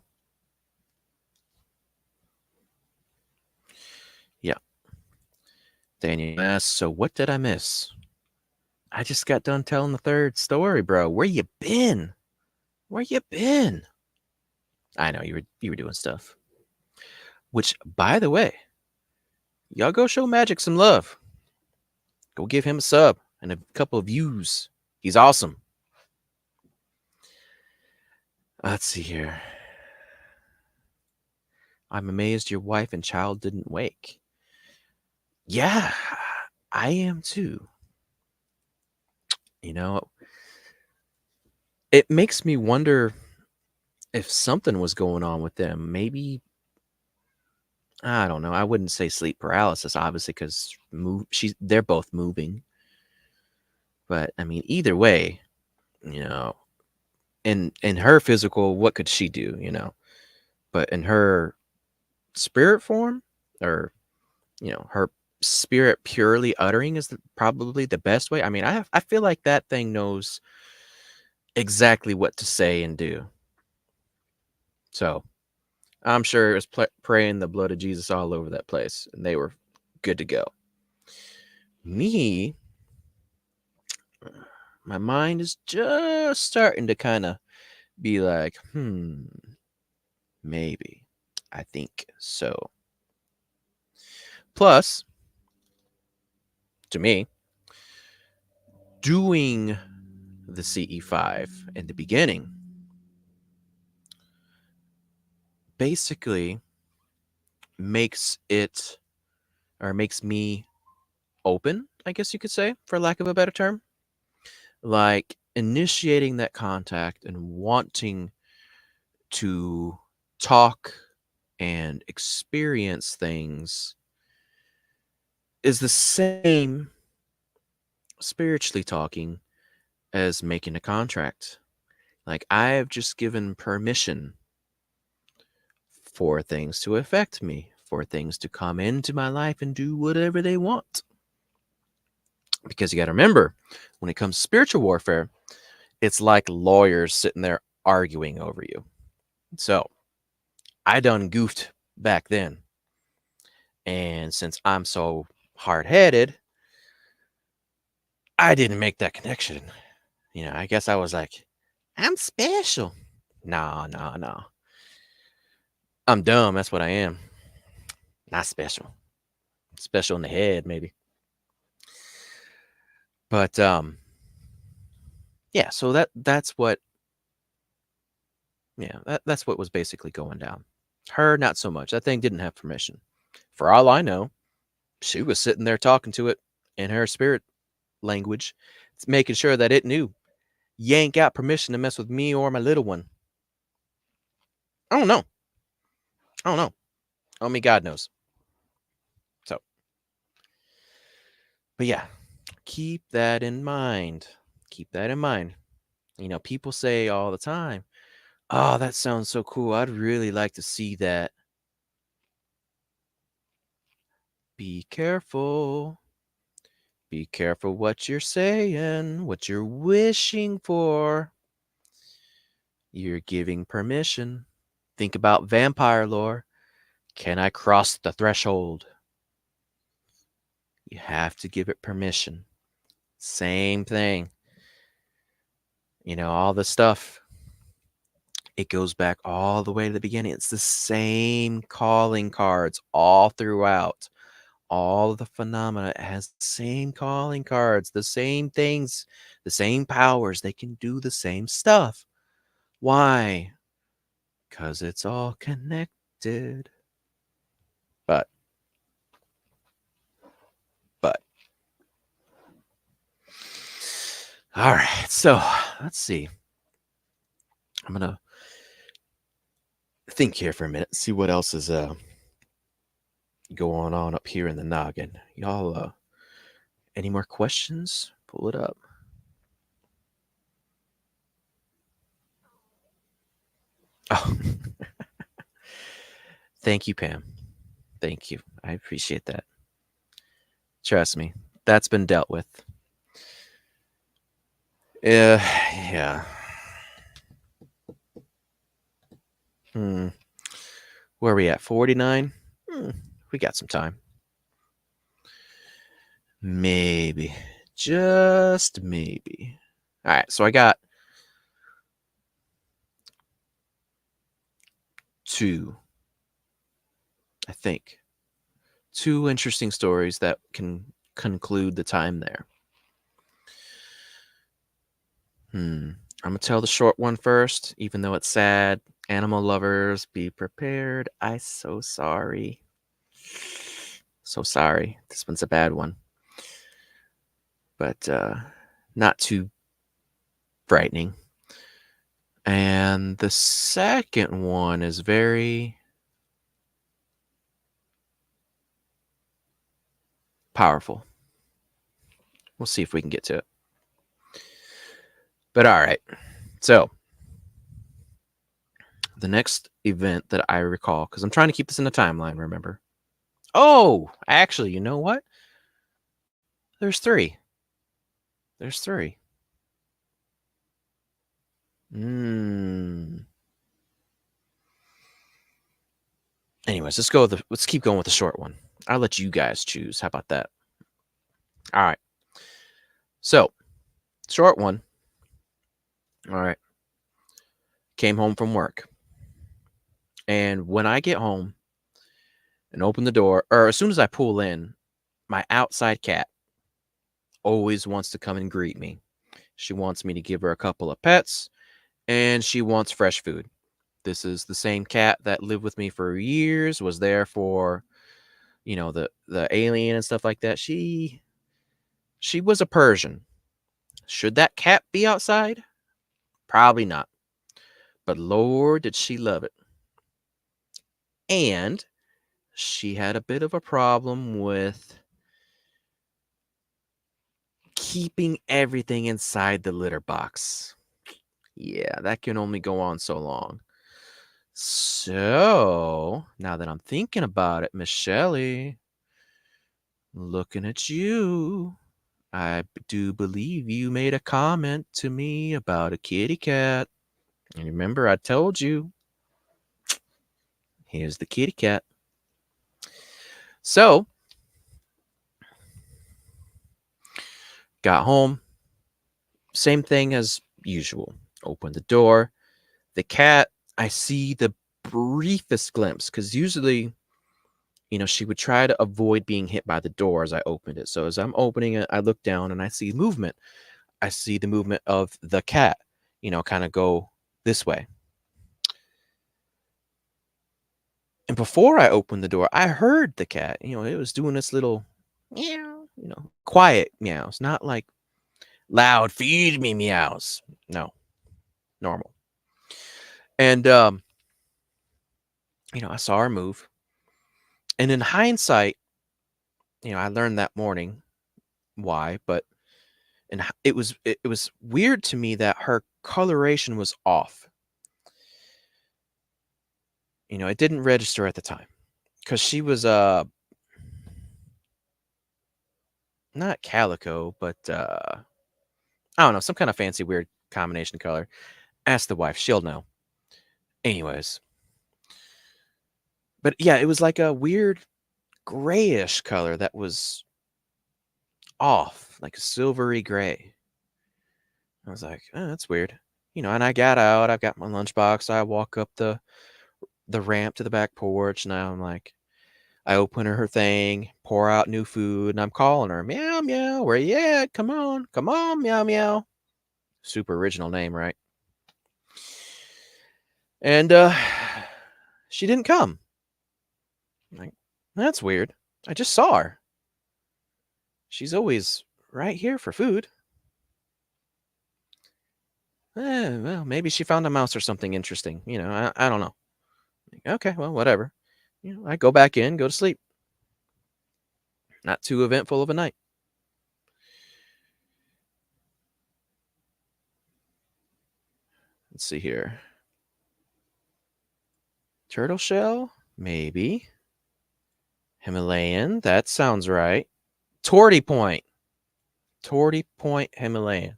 Yeah. Daniel asks, so what did I miss? I just got done telling the third story, bro. Where you been? I know you were doing stuff. Which, by the way, y'all go show Magic some love. Go give him a sub and a couple of views. He's awesome. Let's see here. I'm amazed your wife and child didn't wake. Yeah, I am too. It makes me wonder if something was going on with them. Maybe, I don't know. I wouldn't say sleep paralysis, obviously, because they're both moving. But I mean, either way, in her physical, what could she do, you know? But in her spirit form, or her spirit purely uttering, is probably the best way. I mean, I feel like that thing knows exactly what to say and do. So I'm sure it was praying the blood of Jesus all over that place, and they were good to go. Me, my mind is just starting to kind of be like, maybe. I think so. Plus, to me, doing the CE5 in the beginning basically makes it, or makes me open, I guess you could say, for lack of a better term. Like initiating that contact and wanting to talk and experience things is the same, spiritually talking, as making a contract. Like I have just given permission for things to affect me, for things to come into my life and do whatever they want. Because you got to remember, when it comes to spiritual warfare, it's like lawyers sitting there arguing over you. So I done goofed back then. And since I'm so hard headed, I didn't make that connection. I guess I was like, I'm special. No, no, no. I'm dumb. That's what I am. Not special. Special in the head, maybe. But yeah, so that's what that's what was basically going down. Her, not so much. That thing didn't have permission. For all I know, she was sitting there talking to it in her spirit language, making sure that it knew you ain't got permission to mess with me or my little one. I don't know. I don't know. Only God knows. So, but yeah, keep that in mind. Keep that in mind. People say all the time, oh, that sounds so cool. I'd really like to see that. Be careful. Be careful what you're saying, what you're wishing for. You're giving permission. Think about vampire lore. Can I cross the threshold? You have to give it permission. Same thing. All the stuff, it goes back all the way to the beginning. It's the same calling cards all throughout. All of the phenomena, it has the same calling cards, the same things, the same powers. They can do the same stuff. Why? Because it's all connected. But, all right. So let's see. I'm going to think here for a minute, see what else is going on up here in the noggin. Y'all, any more questions? Pull it up. Oh, thank you, Pam. Thank you. I appreciate that. Trust me, that's been dealt with. Yeah. Where are we at? 49? We got some time. Maybe. Just maybe. All right, so I got 2, I think. 2 interesting stories that can conclude the time there. I'm going to tell the short one first, even though it's sad. Animal lovers, be prepared. I'm so sorry. So sorry. This one's a bad one. But not too frightening. And the second one is very powerful. We'll see if we can get to it. But all right. So, The next event that I recall, because I'm trying to keep this in the timeline, remember? Oh, actually, you know what? There's three. There's three. Anyways, let's keep going with the short one. I'll let you guys choose. How about that? All right. So, short one. All right. Came home from work. And when I get home and open the door, or as soon as I pull in, my outside cat always wants to come and greet me. She wants me to give her a couple of pets, and she wants fresh food. This is the same cat that lived with me for years, was there for, the alien and stuff like that. She was a Persian. Should that cat be outside? Probably not. But Lord, did she love it. And she had a bit of a problem with keeping everything inside the litter box. Yeah, that can only go on so long. So, now that I'm thinking about it, Miss Shelley, looking at you, I do believe you made a comment to me about a kitty cat. And remember, I told you, here's the kitty cat. So, got home, same thing as usual. Open the door. The cat, I see the briefest glimpse, because usually, she would try to avoid being hit by the door as I opened it. So as I'm opening it, I look down and I see movement. I see the movement of the cat, kind of go this way. And before I opened the door, I heard the cat. It was doing this little meow, quiet meows, not like loud feed me meows. No, normal. And I saw her move. And in hindsight, I learned that morning why, but it was weird to me that her coloration was off. It didn't register at the time because she was not calico, but I don't know, some kind of fancy weird combination color. Ask the wife, she'll know. Anyways, but yeah, it was like a weird grayish color that was off, like a silvery gray. I was like, oh, that's weird. And I got out, I've got my lunchbox, I walk up the ramp to the back porch. Now I'm like, I open her thing, pour out new food, and I'm calling her, meow, meow, where you at? Come on, meow, meow. Super original name, right? And she didn't come. I'm like, that's weird. I just saw her. She's always right here for food. Well, maybe she found a mouse or something interesting. I don't know. Okay, well, whatever. I go back in, go to sleep. Not too eventful of a night. Let's see here. Turtle shell? Maybe. Himalayan? That sounds right. Torty point. Torty point Himalayan.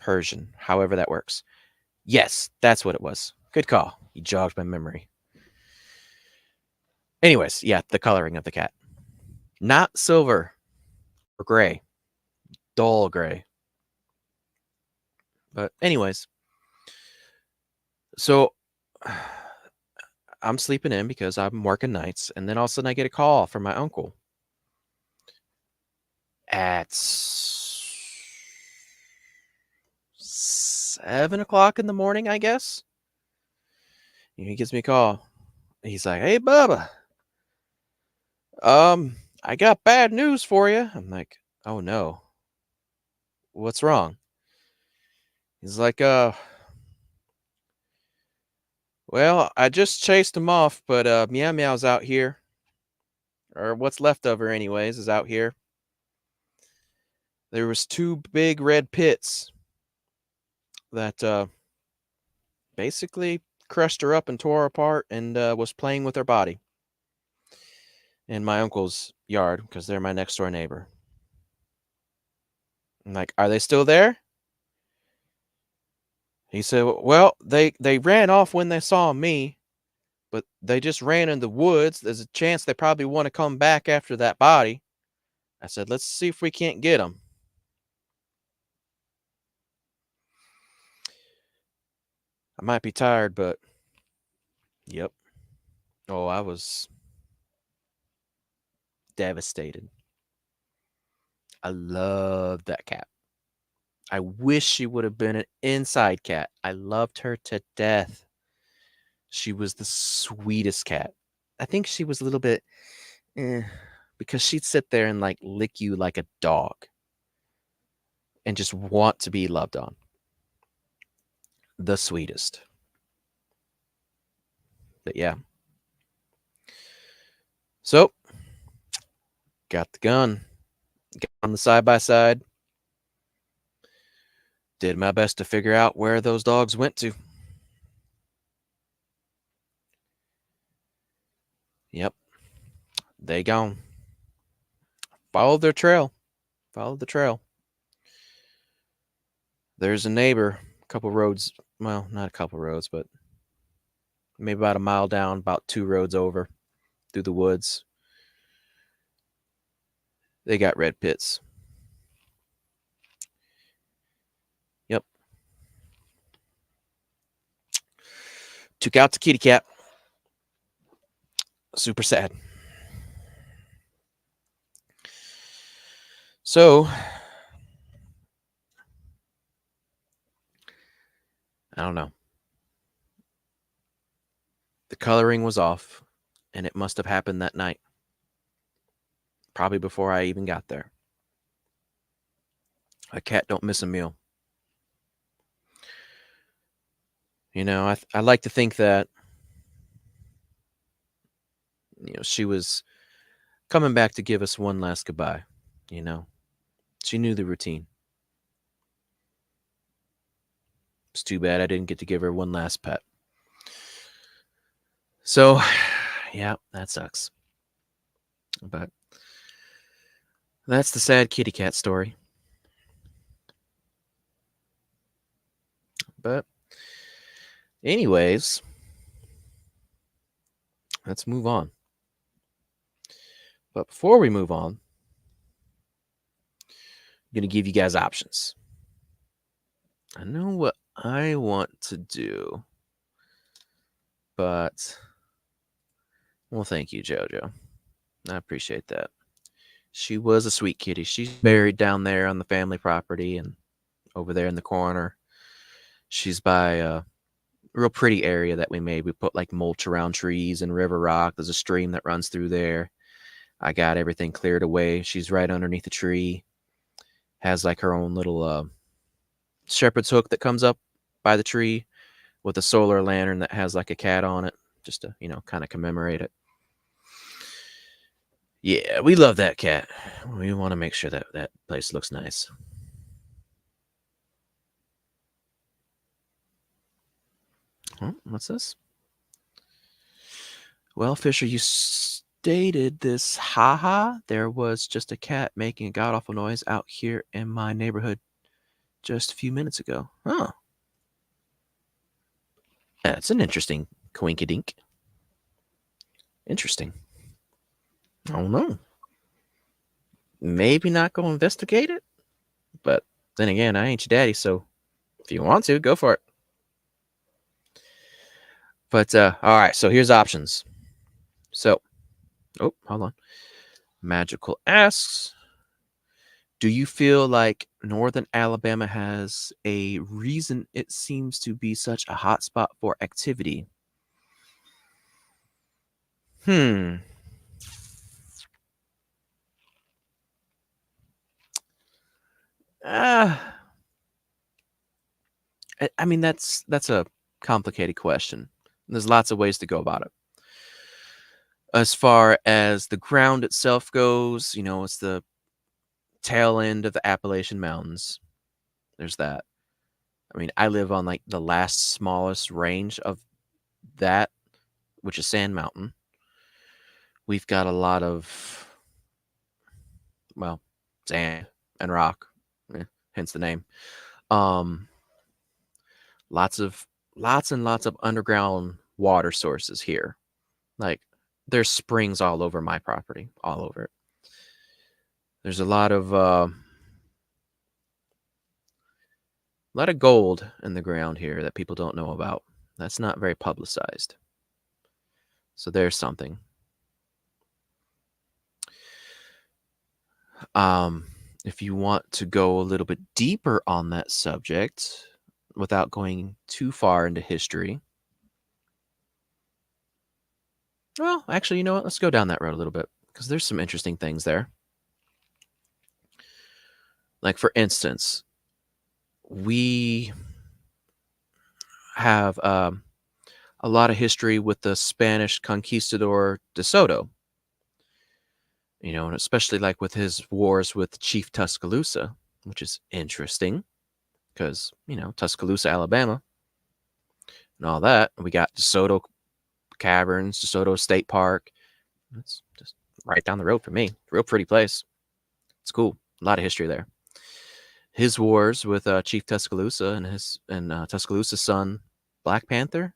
Persian. However that works. Yes, that's what it was. Good call. You jogged my memory. Anyways, yeah, the coloring of the cat. Not silver or gray. Dull gray. But anyways. So I'm sleeping in because I'm working nights, and then all of a sudden I get a call from my uncle at 7:00 in the morning, I guess. He gives me a call. He's like, "Hey, Bubba, I got bad news for you." I'm like, "Oh no, what's wrong?" He's like, well, I just chased him off, but Meow Meow's out here, or what's left of her, anyways, is out here. There was 2 big red pits that basically crushed her up and tore her apart and was playing with her body in my uncle's yard because they're my next door neighbor. I'm like, are they still there? He said, well, they ran off when they saw me, but they just ran in the woods. There's a chance they probably want to come back after that body. I said, let's see if we can't get them. I might be tired, but yep. Oh, I was devastated. I loved that cat. I wish she would have been an inside cat. I loved her to death. She was the sweetest cat. I think she was a little bit, because she'd sit there and like lick you like a dog and just want to be loved on. The sweetest. But yeah. So, got the gun. Got on the side by side. Did my best to figure out where those dogs went to. Yep. They gone. Followed their trail. Followed the trail. There's a neighbor, a couple roads, well, not a couple roads, but maybe about a mile down, about 2 roads over through the woods. They got red pits. Yep. Took out the kitty cat. Super sad. So, I don't know. The coloring was off, and it must have happened that night. Probably before I even got there. A cat don't miss a meal. You know, I like to think that, you know, she was coming back to give us one last goodbye, you know. She knew the routine. It's too bad I didn't get to give her one last pet. So, yeah, that sucks. But that's the sad kitty cat story. But anyways, let's move on. But before we move on, I'm going to give you guys options. I know what I want to do, but well, thank you, JoJo. I appreciate that. She was a sweet kitty. She's buried down there on the family property and over there in the corner. She's by a real pretty area that we made. We put like mulch around trees and river rock. There's a stream that runs through there. I got everything cleared away. She's right underneath a tree. Has like her own little shepherd's hook that comes up by the tree with a solar lantern that has like a cat on it, just to, you know, kind of commemorate it. Yeah, we love that cat. We want to make sure that that place looks nice. Oh, what's this? Well, Fisher, you stated this. Haha, there was just a cat making a god awful noise out here in my neighborhood just a few minutes ago. Oh. That's an interesting coinkydink. Interesting. I don't know. Maybe not go investigate it, but then again, I ain't your daddy, so if you want to, go for it. But all right, so here's options. So, oh, hold on. Magical asks, do you feel like Northern Alabama has a reason it seems to be such a hot spot for activity? Uh, I mean, that's a complicated question. There's lots of ways to go about it. As far as the ground itself goes, you know, it's the tail end of the Appalachian Mountains. There's that. I mean, I live on like the last smallest range of that, which is Sand Mountain, we've got a lot of, well, sand and rock, hence the name. Um, lots and lots of underground water sources here. Like, there's springs all over my property, all over it. There's a lot of gold in the ground here that people don't know about. That's not very publicized. So there's something. If you want to go a little bit deeper on that subject without going too far into history, well, actually, you know what? Let's go down that road a little bit because there's some interesting things there. Like, for instance, we have a lot of history with the Spanish conquistador De Soto. You know, and especially like with his wars with Chief Tuscaloosa, which is interesting because, you know, Tuscaloosa, Alabama, and all that. We got DeSoto Caverns, DeSoto State Park. It's just right down the road for me. Real pretty place. It's cool. A lot of history there. His wars with Chief Tuscaloosa and Tuscaloosa's son, Black Panther,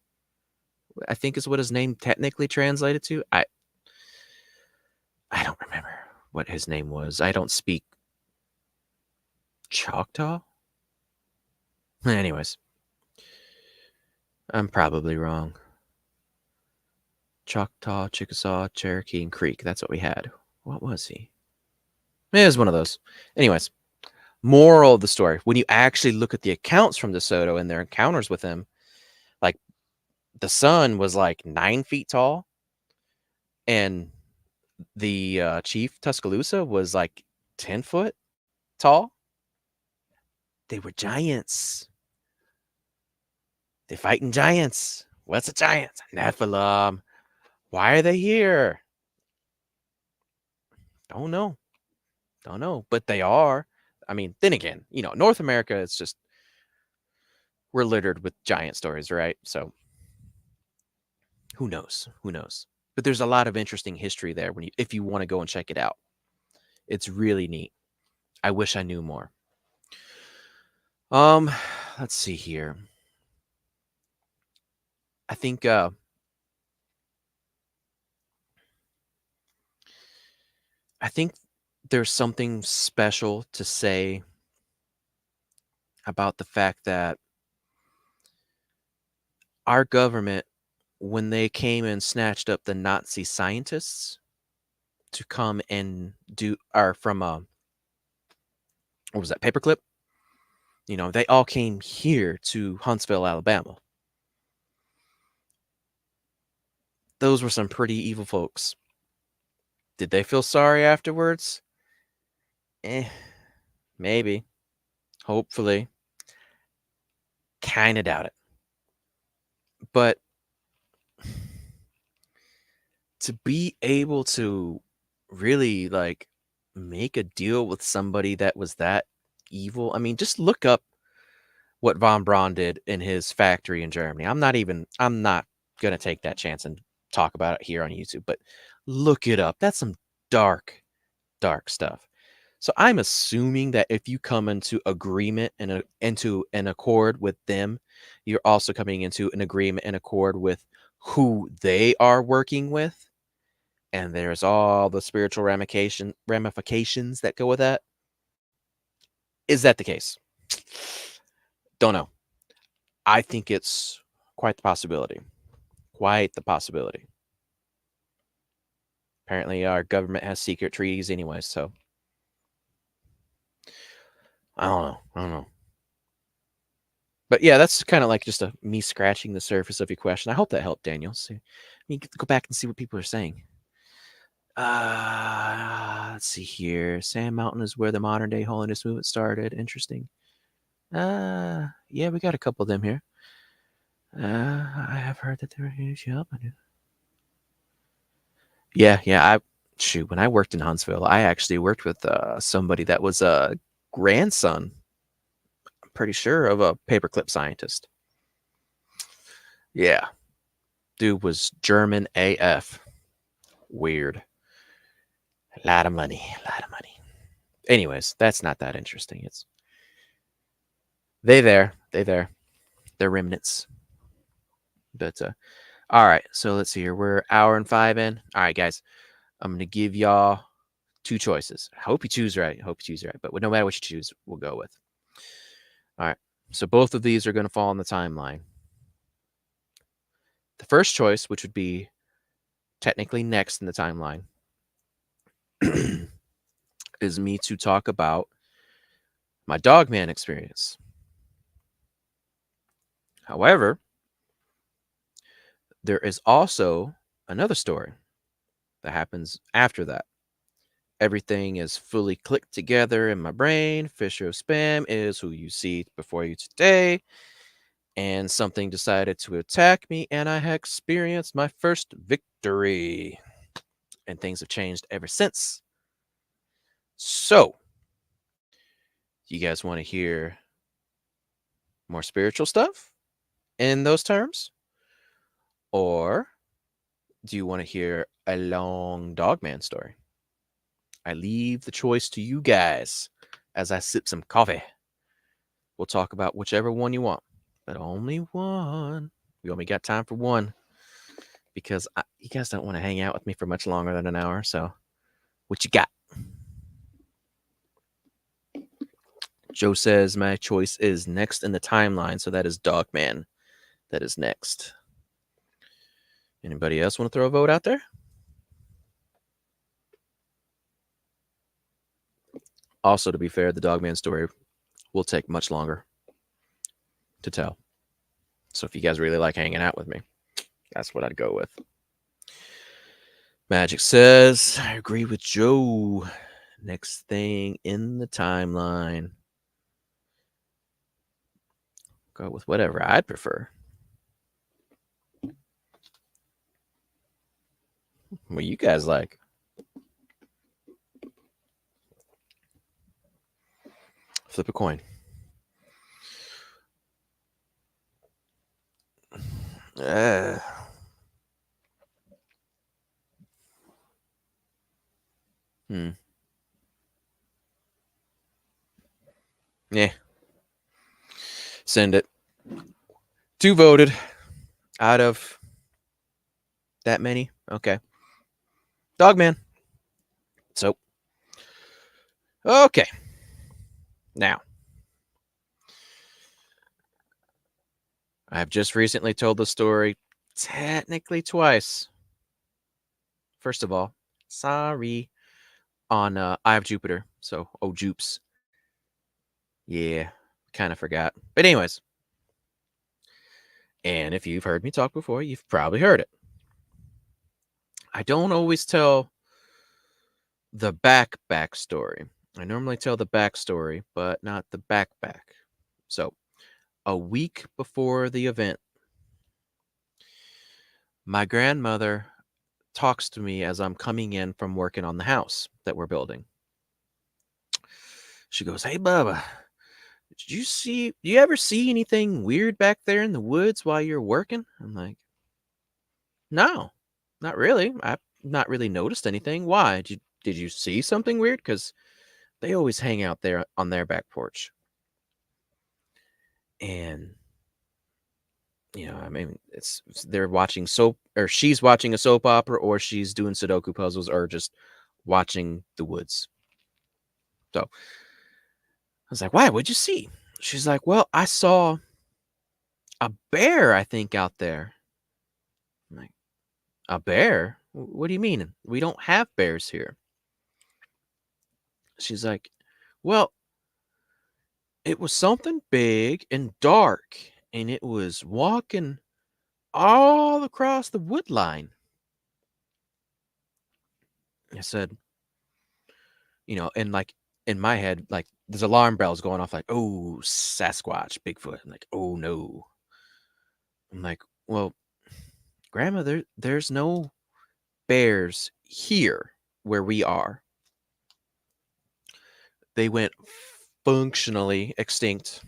I think is what his name technically translated to. I don't remember what his name was. I don't speak Choctaw. Anyways, I'm probably wrong. Choctaw, Chickasaw, Cherokee, and Creek. That's what we had. What was he? It was one of those. Anyways, moral of the story. When you actually look at the accounts from DeSoto and their encounters with him, like, the son was like 9 feet tall, and the Chief Tuscaloosa was like 10 foot tall. They were giants. They're fighting giants. What's a giant? Nephilim. Why are they here? Don't know. But they are. I mean, then again, you know, North America, it's just, we're littered with giant stories, right? So who knows? But there's a lot of interesting history there if you want to go and check it out. It's really neat. I wish I knew more. Let's see here. I think there's something special to say about the fact that our government, when they came and snatched up the Nazi scientists to come and from what was that, paperclip? You know, they all came here to Huntsville, Alabama. Those were some pretty evil folks. Did they feel sorry afterwards? Maybe. Hopefully. Kind of doubt it. But to be able to really, like, make a deal with somebody that was that evil. I mean, just look up what von Braun did in his factory in Germany. I'm not going to take that chance and talk about it here on YouTube, but look it up. That's some dark stuff. So I'm assuming that if you come into agreement and into an accord with them, you're also coming into an agreement and accord with who they are working with. And there's all the spiritual ramifications that go with that. Is that the case? Don't know. I think it's quite the possibility. Apparently, our government has secret treaties anyway, so I don't know. But yeah, that's kind of like just me scratching the surface of your question. I hope that helped, Daniel. So you can go back and see what people are saying. Let's see here. Sand Mountain is where the modern day holiness movement started. Interesting. Yeah, we got a couple of them here. I have heard that they were huge. Yep, I do. Yeah. When I worked in Huntsville, I actually worked with somebody that was a grandson, I'm pretty sure, of a paperclip scientist. Yeah. Dude was German AF. Weird. A lot of money. A lot of money. Anyways, that's not that interesting. It's they there. They're remnants. But all right, so let's see here. We're hour and 5 in. All right, guys. I'm gonna give y'all 2 choices. I hope you choose right. But no matter what you choose, we'll go with. All right. So both of these are gonna fall on the timeline. The first choice, which would be technically next in the timeline, is me to talk about my Dogman experience. However, there is also another story that happens after that. Everything is fully clicked together in my brain. Fisher of Spam is who you see before you today. And something decided to attack me, and I had experienced my first victory. And things have changed ever since. So, you guys want to hear more spiritual stuff in those terms? Or do you want to hear a long Dogman story? I leave the choice to you guys as I sip some coffee. We'll talk about whichever one you want, but only one. We only got time for one because you guys don't want to hang out with me for much longer than an hour. So, what you got? Joe says my choice is next in the timeline, so that is Dogman. That is next. Anybody else want to throw a vote out there? Also, to be fair, the Dogman story will take much longer to tell. So if you guys really like hanging out with me, that's what I'd go with. Magic says, I agree with Joe. Next thing in the timeline. Go with whatever I'd prefer. What you guys like? Flip a coin. Yeah. Send it. 2 voted out of that many. Okay. Dogman. So, okay. Now, I've just recently told the story technically twice. First of all, sorry, on Eye of Jupiter. So, oh, Jupes. Yeah, kind of forgot. But anyways, and if you've heard me talk before, you've probably heard it. I don't always tell the backstory. I normally tell the backstory, but not the back. So, a week before the event, my grandmother talks to me as I'm coming in from working on the house that we're building. She goes, "Hey, Bubba, do you ever see anything weird back there in the woods while you're working?" I'm like, "No, not really. I've not really noticed anything. Why? Did you see something weird? Because they always hang out there on their back porch." And I mean, they're watching soap, or she's watching a soap opera, or she's doing Sudoku puzzles, or just watching the woods. So I was like, "Why? What'd you see?" She's like, "Well, I saw a bear, I think, out there." I'm like, "A bear? What do you mean? We don't have bears here." She's like, "Well, it was something big and dark, and it was walking all across the wood line." I said, and like in my head, like there's alarm bells going off, like, "Oh, Sasquatch, Bigfoot." I'm like, "Oh no." I'm like, "Well, Grandma, there's no bears here where we are. They went functionally extinct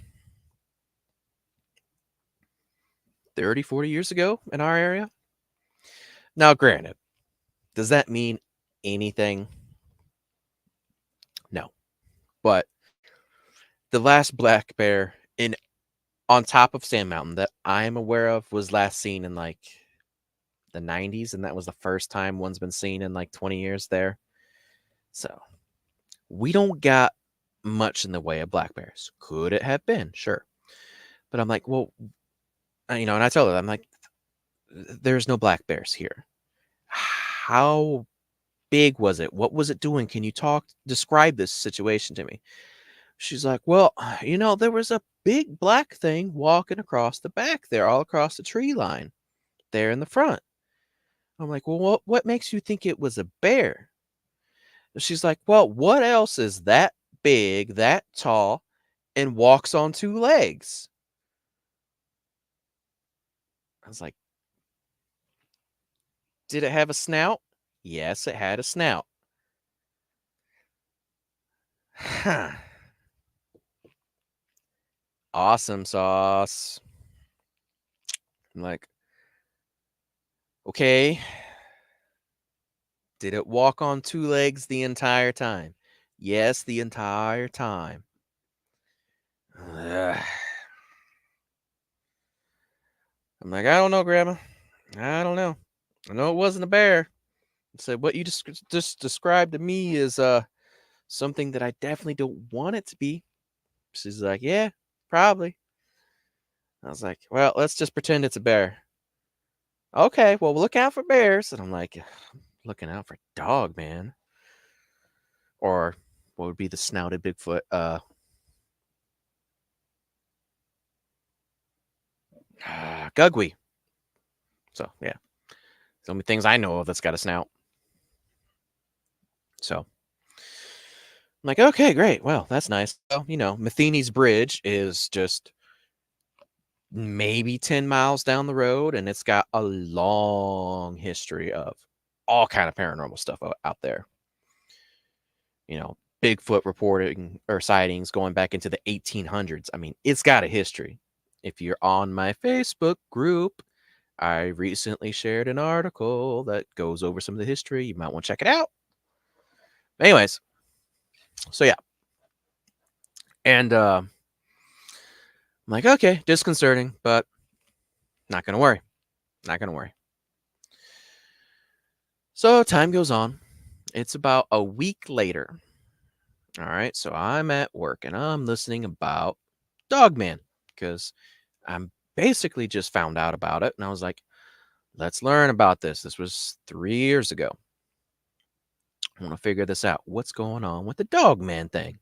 30, 40 years ago in our area." Now, granted, does that mean anything? No. But the last black bear in on top of Sand Mountain that I'm aware of was last seen in like the 90s, and that was the first time one's been seen in like 20 years there. So we don't got much in the way of black bears. Could it have been? Sure. But I'm like, well, and I tell her, I'm like, there's no black bears here. How big was it? What was it doing? Can you describe this situation to me? She's like, well, there was a big black thing walking across the back there, all across the tree line there in the front. I'm like, well, what makes you think it was a bear? And she's like, well, what else is that big, that tall, and walks on two legs? I was like, did it have a snout? Yes, it had a snout. Huh. Awesome sauce. I'm like, okay. Did it walk on two legs the entire time? Yes, the entire time. Ugh. I'm like, I don't know, Grandma. I don't know. I know it wasn't a bear. I said, what you just described to me is something that I definitely don't want it to be. She's like, yeah, probably. I was like, well, let's just pretend it's a bear. Okay, well, look out for bears. And I'm like, looking out for Dogman. Or what would be the snouted Bigfoot? Gugwy. So, yeah. The only things I know of that's got a snout. So, I'm like, okay, great. Well, that's nice. Well, Matheny's Bridge is just maybe 10 miles down the road, and it's got a long history of all kind of paranormal stuff out there. Bigfoot reporting or sightings going back into the 1800s. I mean, it's got a history. If you're on my Facebook group, I recently shared an article that goes over some of the history. You might want to check it out. Anyways, so yeah. And I'm like, okay, disconcerting, but not going to worry. Not going to worry. So time goes on. It's about a week later. All right, so I'm at work and I'm listening about Dogman because I'm basically just found out about it. And I was like, let's learn about this. This was 3 years ago. I want to figure this out. What's going on with the Dogman thing?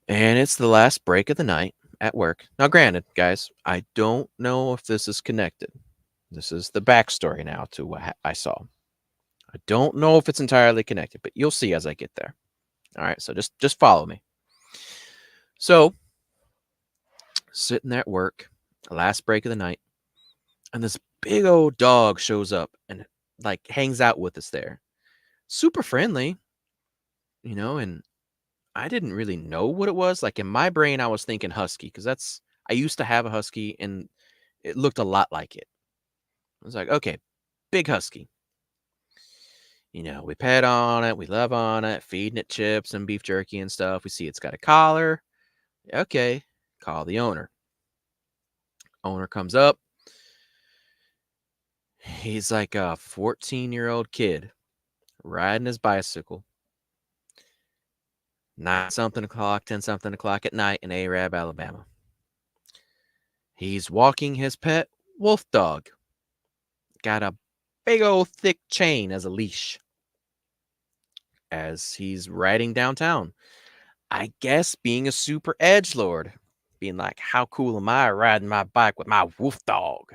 And it's the last break of the night at work. Now, granted, guys, I don't know if this is connected. This is the backstory now to what I saw. I don't know if it's entirely connected, but you'll see as I get there. All right, so just follow me. So, sitting there at work, last break of the night, and this big old dog shows up and like hangs out with us there. Super friendly, and I didn't really know what it was. Like in my brain, I was thinking husky because I used to have a husky and it looked a lot like it. I was like, okay, big husky. We pet on it, we love on it, feeding it chips and beef jerky and stuff. We see it's got a collar. Okay, call the owner. Owner comes up. He's like a 14-year-old kid riding his bicycle. 9-something o'clock, 10-something o'clock at night in Arab, Alabama. He's walking his pet wolf dog. Got a big old thick chain as a leash as he's riding downtown. I guess being a super edgelord. Being like, how cool am I riding my bike with my wolf dog?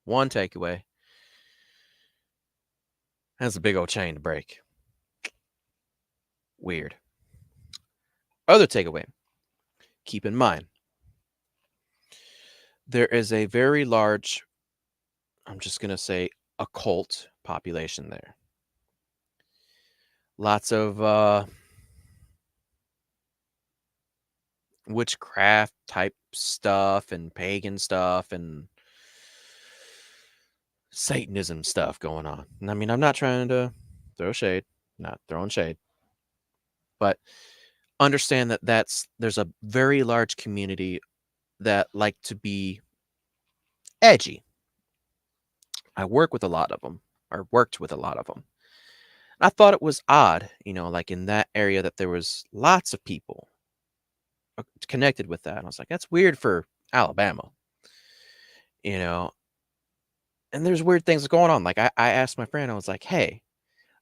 One takeaway. That's a big old chain to break. Weird. Other takeaway. Keep in mind, there is a very large, I'm just going to say, occult population there. Lots of witchcraft type stuff and pagan stuff and Satanism stuff going on. And I mean, I'm not trying to throw shade, not throwing shade, but understand that there's a very large community that like to be edgy. I work with a lot of them, or worked with a lot of them. I thought it was odd, like in that area that there was lots of people connected with that. And I was like, that's weird for Alabama, you know. And there's weird things going on. Like I asked my friend, I was like, hey,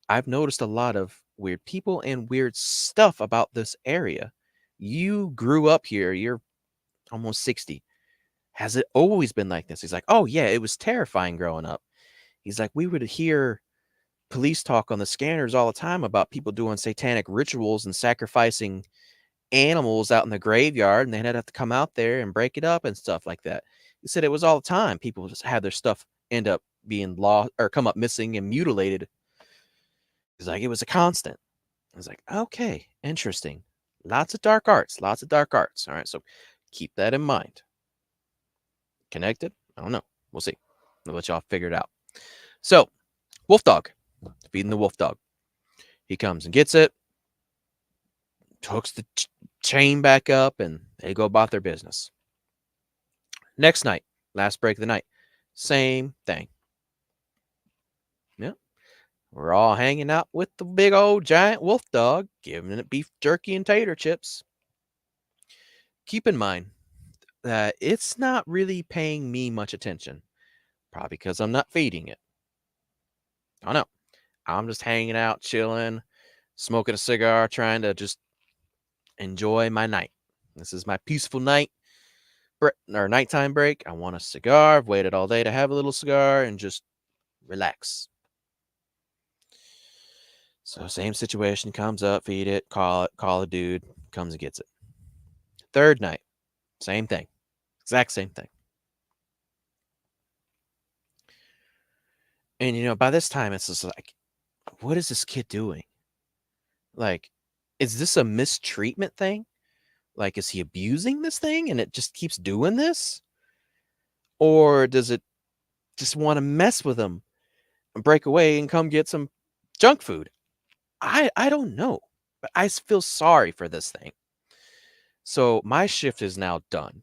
I've noticed a lot of weird people and weird stuff about this area. You grew up here, you're almost 60. Has it always been like this? He's like, oh, yeah, it was terrifying growing up. He's like, we would hear police talk on the scanners all the time about people doing satanic rituals and sacrificing animals out in the graveyard, and they'd have to come out there and break it up and stuff like that. He said it was all the time. People just had their stuff end up being lost or come up missing and mutilated. He's like, it was a constant. I was like, okay, interesting. Lots of dark arts, lots of dark arts. All right, so keep that in mind. Connected? I don't know. We'll see. I'll let y'all figure it out. So, wolf dog, feeding the wolf dog. He comes and gets it, hooks the chain back up, and they go about their business. Next night, last break of the night, same thing. Yeah, we're all hanging out with the big old giant wolf dog, giving it beef jerky and tater chips. Keep in mind that it's not really paying me much attention, probably because I'm not feeding it. I don't know. I'm just hanging out, chilling, smoking a cigar, trying to just enjoy my night. This is my peaceful night or nighttime break. I want a cigar. I've waited all day to have a little cigar and just relax. So same situation, comes up, feed it, call a dude, comes and gets it. Third night, same thing. Exact same thing. And by this time it's just like, what is this kid doing? Like, is this a mistreatment thing? Like, is he abusing this thing and it just keeps doing this? Or does it just want to mess with him and break away and come get some junk food? I don't know. But I feel sorry for this thing. So my shift is now done.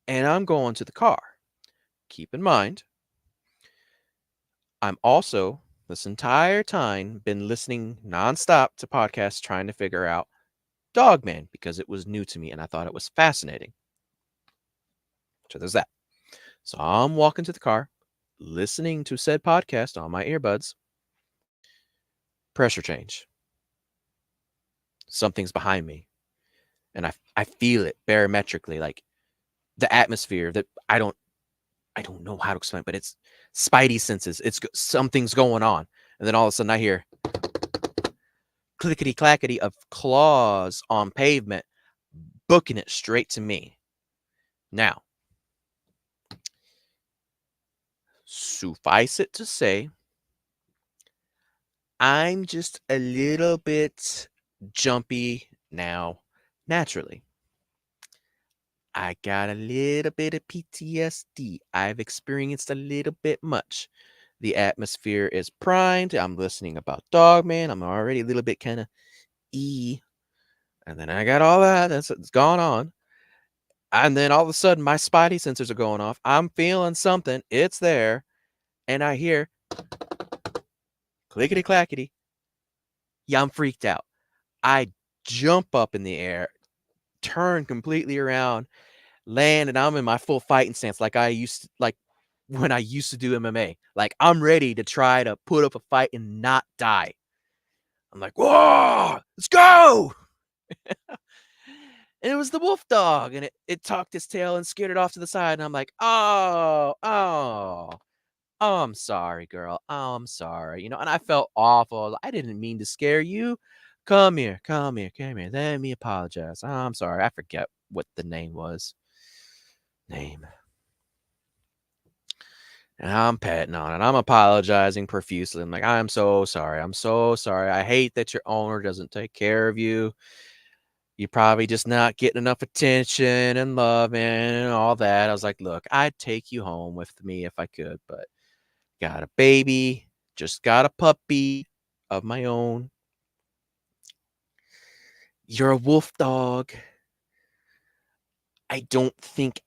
And I'm going to the car. Keep in mind, I'm also, this entire time, been listening nonstop to podcasts trying to figure out Dogman because it was new to me and I thought it was fascinating. So there's that. So I'm walking to the car, listening to said podcast on my earbuds. Pressure change. Something's behind me. And I feel it barometrically, like the atmosphere that I don't know how to explain, but it's spidey senses. Something's going on. And then all of a sudden I hear clickety clackety of claws on pavement, booking it straight to me. Now, suffice it to say, I'm just a little bit jumpy now, naturally. I got a little bit of PTSD. I've experienced a little bit much. The atmosphere is primed. I'm listening about Dogman. I'm already a little bit kind of and then I got all that's gone on. And then all of a sudden, my spidey sensors are going off. I'm feeling something. It's there. And I hear clickety clackety. Yeah, I'm freaked out. I jump up in the air, turn completely around, land, and I'm in my full fighting stance like when I used to do MMA. Like, I'm ready to try to put up a fight and not die. I'm like, whoa, let's go. And it was the wolf dog, and it tucked its tail and scared it off to the side. And I'm like, oh, I'm sorry, girl. Oh, I'm sorry. And I felt awful. I didn't mean to scare you. Come here. Let me apologize. Oh, I'm sorry. I forget what the name was. And I'm petting on it. I'm apologizing profusely. I'm like, I'm so sorry. I hate that your owner doesn't take care of you. You're probably just not getting enough attention and love and all that. I was like, look, I'd take you home with me if I could, but got a baby, just got a puppy of my own. You're a wolf dog. I don't think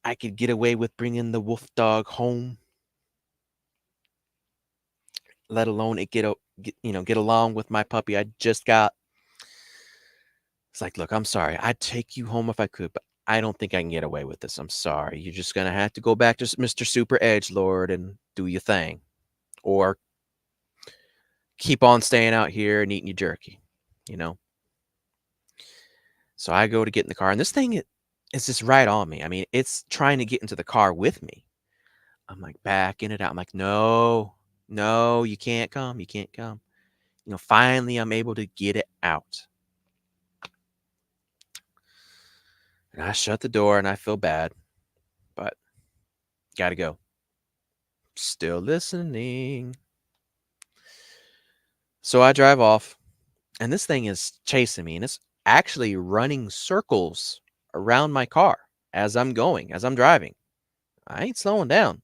I could get away with bringing the wolf dog home, let alone it get along with my puppy I just got. It's like, look, I'm sorry. I'd take you home if I could, but I don't think I can get away with this. I'm sorry. You're just gonna have to go back to Mr. Super Edge Lord and do your thing, or keep on staying out here and eating your jerky, you know. So I go to get in the car, and this thing is just right on me. I mean, it's trying to get into the car with me. I'm like backing it out. I'm like, no, no, you can't come. You can't come. Finally, I'm able to get it out. And I shut the door and I feel bad, but gotta go. Still listening. So I drive off, and this thing is chasing me, and it's actually running circles around my car as I'm driving. I ain't slowing down.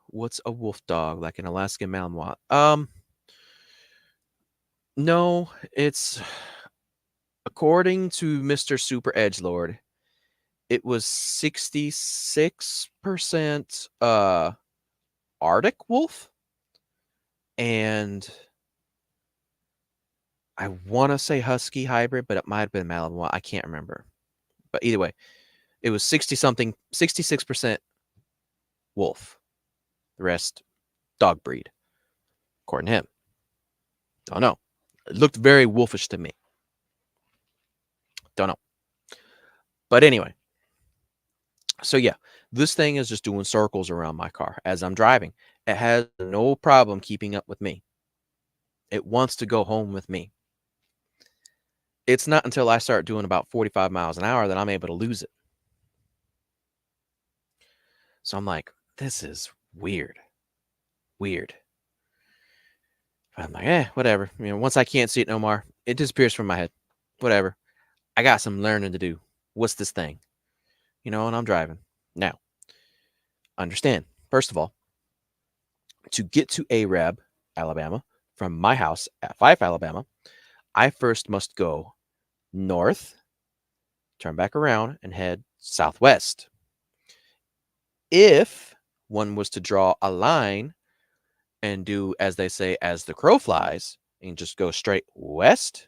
What's a wolf dog? Like an Alaskan Malinois? No, it's according to Mr. Super Edgelord, it was 66% Arctic wolf, and I want to say husky hybrid, but it might have been Malinois. I can't remember. But either way, it was 66% wolf. The rest dog breed, according to him. Don't know. It looked very wolfish to me. Don't know. But anyway, so yeah, this thing is just doing circles around my car as I'm driving. It has no problem keeping up with me. It wants to go home with me. It's not until I start doing about 45 miles an hour that I'm able to lose it. So I'm like, this is weird. Weird. I'm like, whatever. Once I can't see it no more, it disappears from my head. Whatever. I got some learning to do. What's this thing? And I'm driving. Now, understand, first of all, to get to Arab, Alabama, from my house at Fyffe, Alabama, I first must go north, turn back around, and head southwest. If one was to draw a line and do, as they say, as the crow flies, and just go straight west,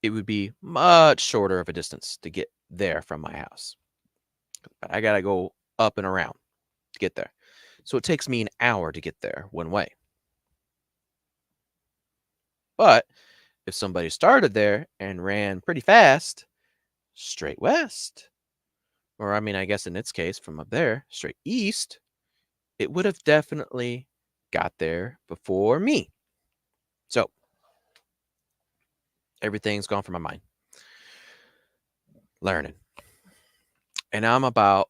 it would be much shorter of a distance to get there from my house. But I got to go up and around to get there. So it takes me an hour to get there one way. But if somebody started there and ran pretty fast, straight west, or I guess in its case, from up there, straight east, it would have definitely got there before me. So everything's gone from my mind. Learning. And I'm about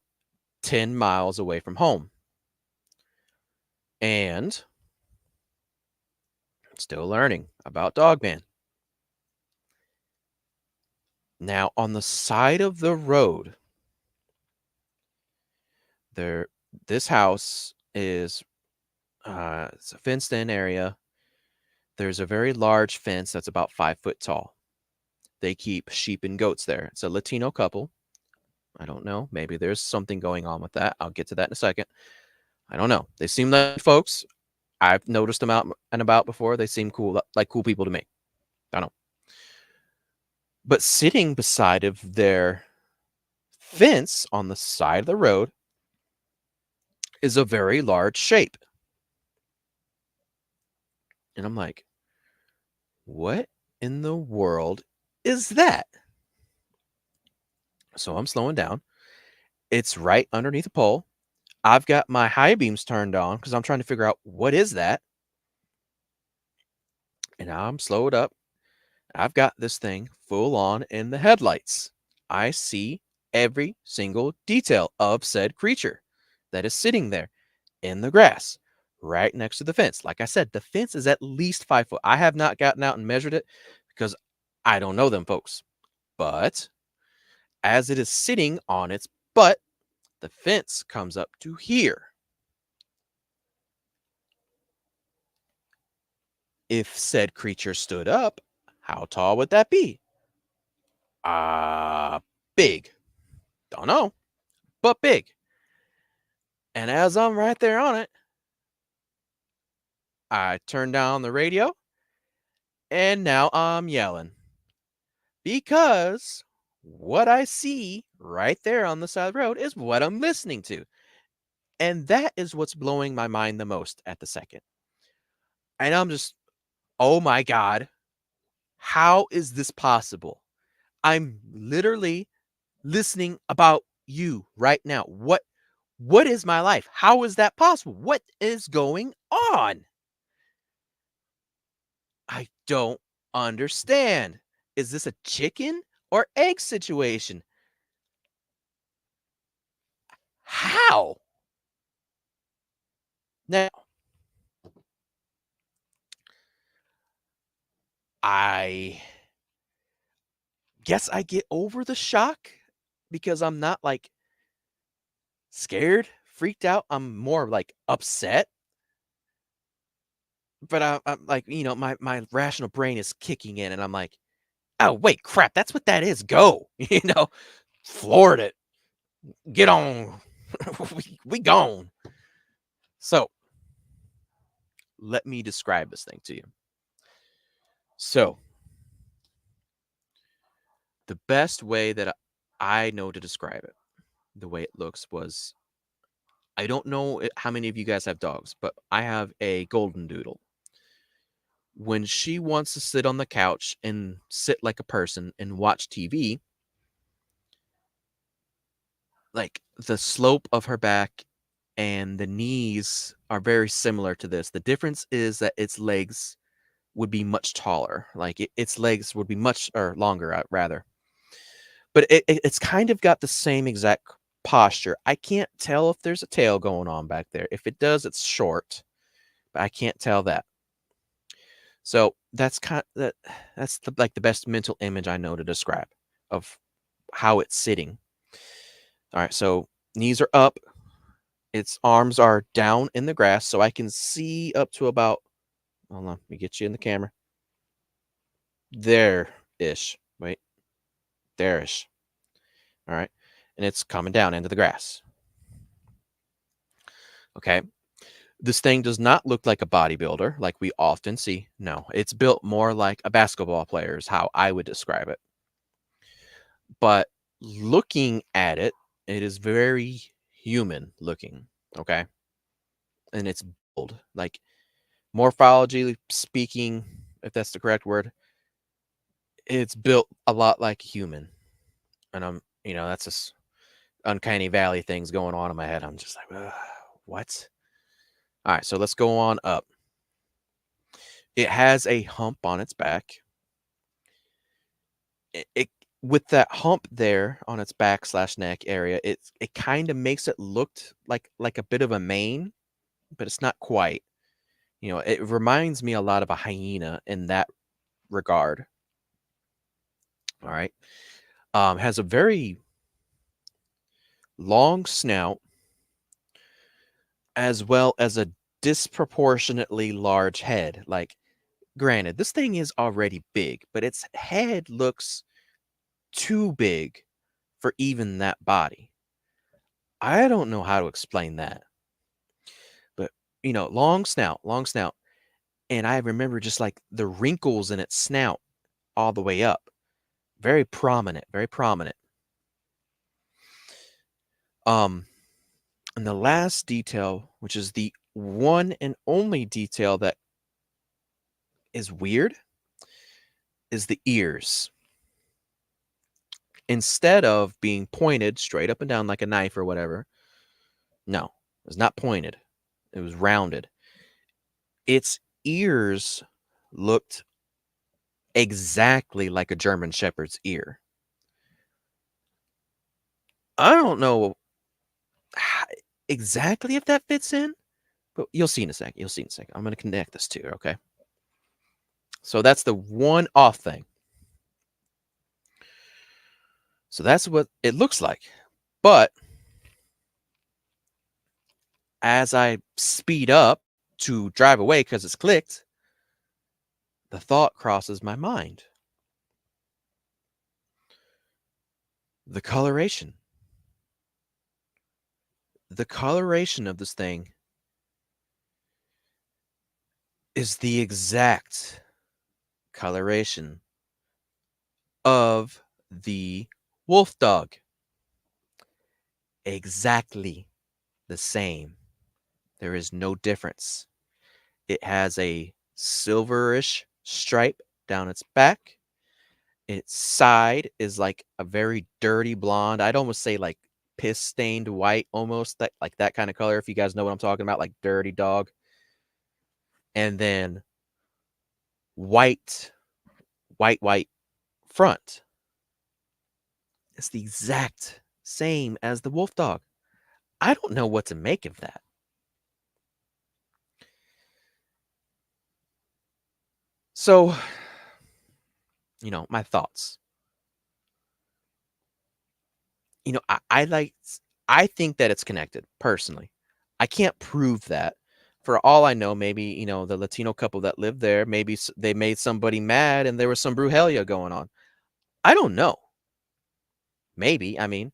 10 miles away from home. And still learning about Dogman. Now, on the side of the road, this house is it's a fenced-in area. There's a very large fence that's about 5 foot tall. They keep sheep and goats there. It's a Latino couple. I don't know. Maybe there's something going on with that. I'll get to that in a second. I don't know. They seem like folks. I've noticed them out and about before. They seem cool, like cool people to me. I don't know. But sitting beside of their fence on the side of the road is a very large shape. And I'm like, what in the world is that? So I'm slowing down. It's right underneath a pole. I've got my high beams turned on because I'm trying to figure out what is that. And I'm slowed up. I've got this thing full on in the headlights. I see every single detail of said creature that is sitting there in the grass, right next to the fence. Like I said, the fence is at least 5 foot. I have not gotten out and measured it because I don't know them folks. But as it is sitting on its butt, the fence comes up to here. If said creature stood up, how tall would that be? Uh, big. Don't know, but big. And as I'm right there on it, I turn down the radio and now I'm yelling because what I see right there on the side of the road is what I'm listening to. And that is what's blowing my mind the most at the second. And I'm just, oh my God, how is this possible? I'm literally listening about you right now. What is my life? How is that possible? What is going on? I don't understand. Is this a chicken or egg situation? How? Now, I guess I get over the shock because I'm not like scared, freaked out. I'm more like upset. But I'm like, my rational brain is kicking in and I'm like, oh, wait, crap. That's what that is. Go, floored it. Get on. we gone. So let me describe this thing to you. So the best way that I know to describe it, the way it looks was, I don't know how many of you guys have dogs, but I have a golden doodle. When she wants to sit on the couch and sit like a person and watch TV, like the slope of her back and the knees are very similar to this. The difference is that its legs would be much taller. Like its legs would be much or longer, rather. But it's kind of got the same exact posture. I can't tell if there's a tail going on back there. If it does, it's short, but I can't tell that. So that's that's the best mental image I know to describe of how it's sitting. All right, so knees are up, its arms are down in the grass, so I can see up to about. Hold on, let me get you in the camera. There-ish. Wait, there-ish. All right, and it's coming down into the grass. Okay, this thing does not look like a bodybuilder like we often see. No, it's built more like a basketball player is how I would describe it. But looking at it, it is very human looking, okay? And it's build, like morphology speaking, if that's the correct word, it's built a lot like human. And that's just uncanny valley things going on in my head. I'm just like, what? All right, so let's go on up. It has a hump on its back. It with that hump there on its back / neck area, it kind of makes it looked like a bit of a mane, but it's not quite. It reminds me a lot of a hyena in that regard. All right. Has a very long snout as well as a disproportionately large head. Like, granted, this thing is already big, but its head looks too big for even that body. I don't know how to explain that. But, long snout. And I remember just like the wrinkles in its snout all the way up. Very prominent, very prominent. And the last detail, which is the one and only detail that is weird, is the ears. Instead of being pointed straight up and down like a knife or whatever, no, it was not pointed. It was rounded. Its ears looked exactly like a German Shepherd's ear. I don't know exactly if that fits in, But you'll see in a second. You'll see in a second. I'm going to connect this to, okay? So that's the one off thing. So that's what it looks like. But as I speed up to drive away because it's clicked, the thought crosses my mind. The coloration. The coloration of this thing is the exact coloration of the wolf dog. Exactly the same. There is no difference. It has a silverish stripe down its back. Its side is like a very dirty blonde. I'd almost say like piss stained white, almost that like that kind of color. If you guys know what I'm talking about, like dirty dog. And then white front. It's the exact same as the wolf dog. I don't know what to make of that. So, my thoughts. I think that it's connected personally. I can't prove that. For all I know, maybe, the Latino couple that lived there, maybe they made somebody mad and there was some brujeria going on. I don't know. Maybe. I mean,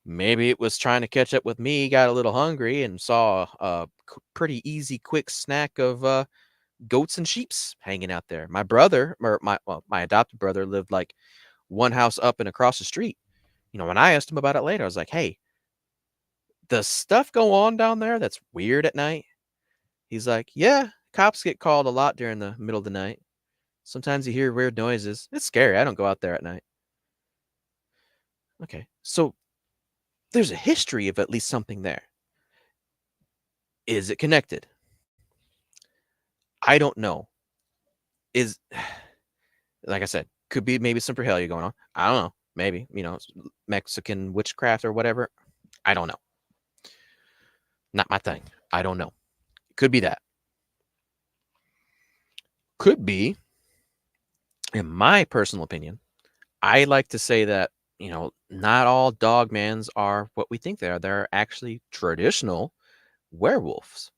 maybe it was trying to catch up with me, got a little hungry, and saw a pretty easy, quick snack of goats and sheeps hanging out there. My brother, or my adopted brother, lived like one house up and across the street. When I asked him about it later, I was like, "Hey, does stuff go on down there that's weird at night?" He's like, "Yeah, cops get called a lot during the middle of the night. Sometimes you hear weird noises. It's scary. I don't go out there at night." Okay, so there's a history of at least something there. Is it connected? I don't know. Is like I said, could be maybe some Prohelia going on. I don't know. Maybe, Mexican witchcraft or whatever. I don't know. Not my thing. I don't know. Could be that. Could be, in my personal opinion, I like to say that, not all dogmans are what we think they are. They're actually traditional werewolves.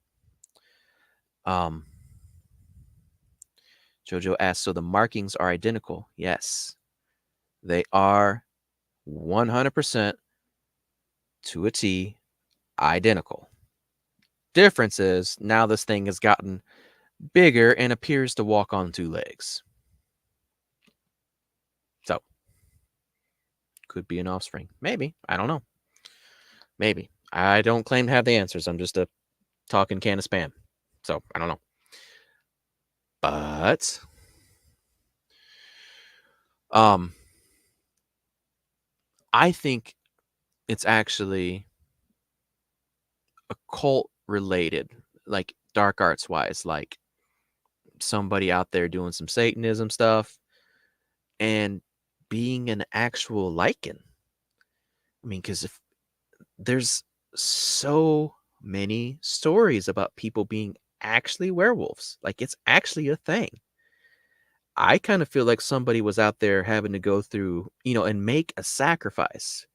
Jojo asks, so the markings are identical? Yes, they are 100% to a T identical. Difference is now this thing has gotten bigger and appears to walk on two legs. So, could be an offspring. Maybe. I don't know. Maybe. I don't claim to have the answers. I'm just a talking can of spam. So, I don't know. But I think it's actually occult related, like dark arts wise, like somebody out there doing some Satanism stuff and being an actual lichen. I mean, because if there's so many stories about people being actually werewolves, like it's actually a thing. I kind of feel like somebody was out there having to go through, and make a sacrifice.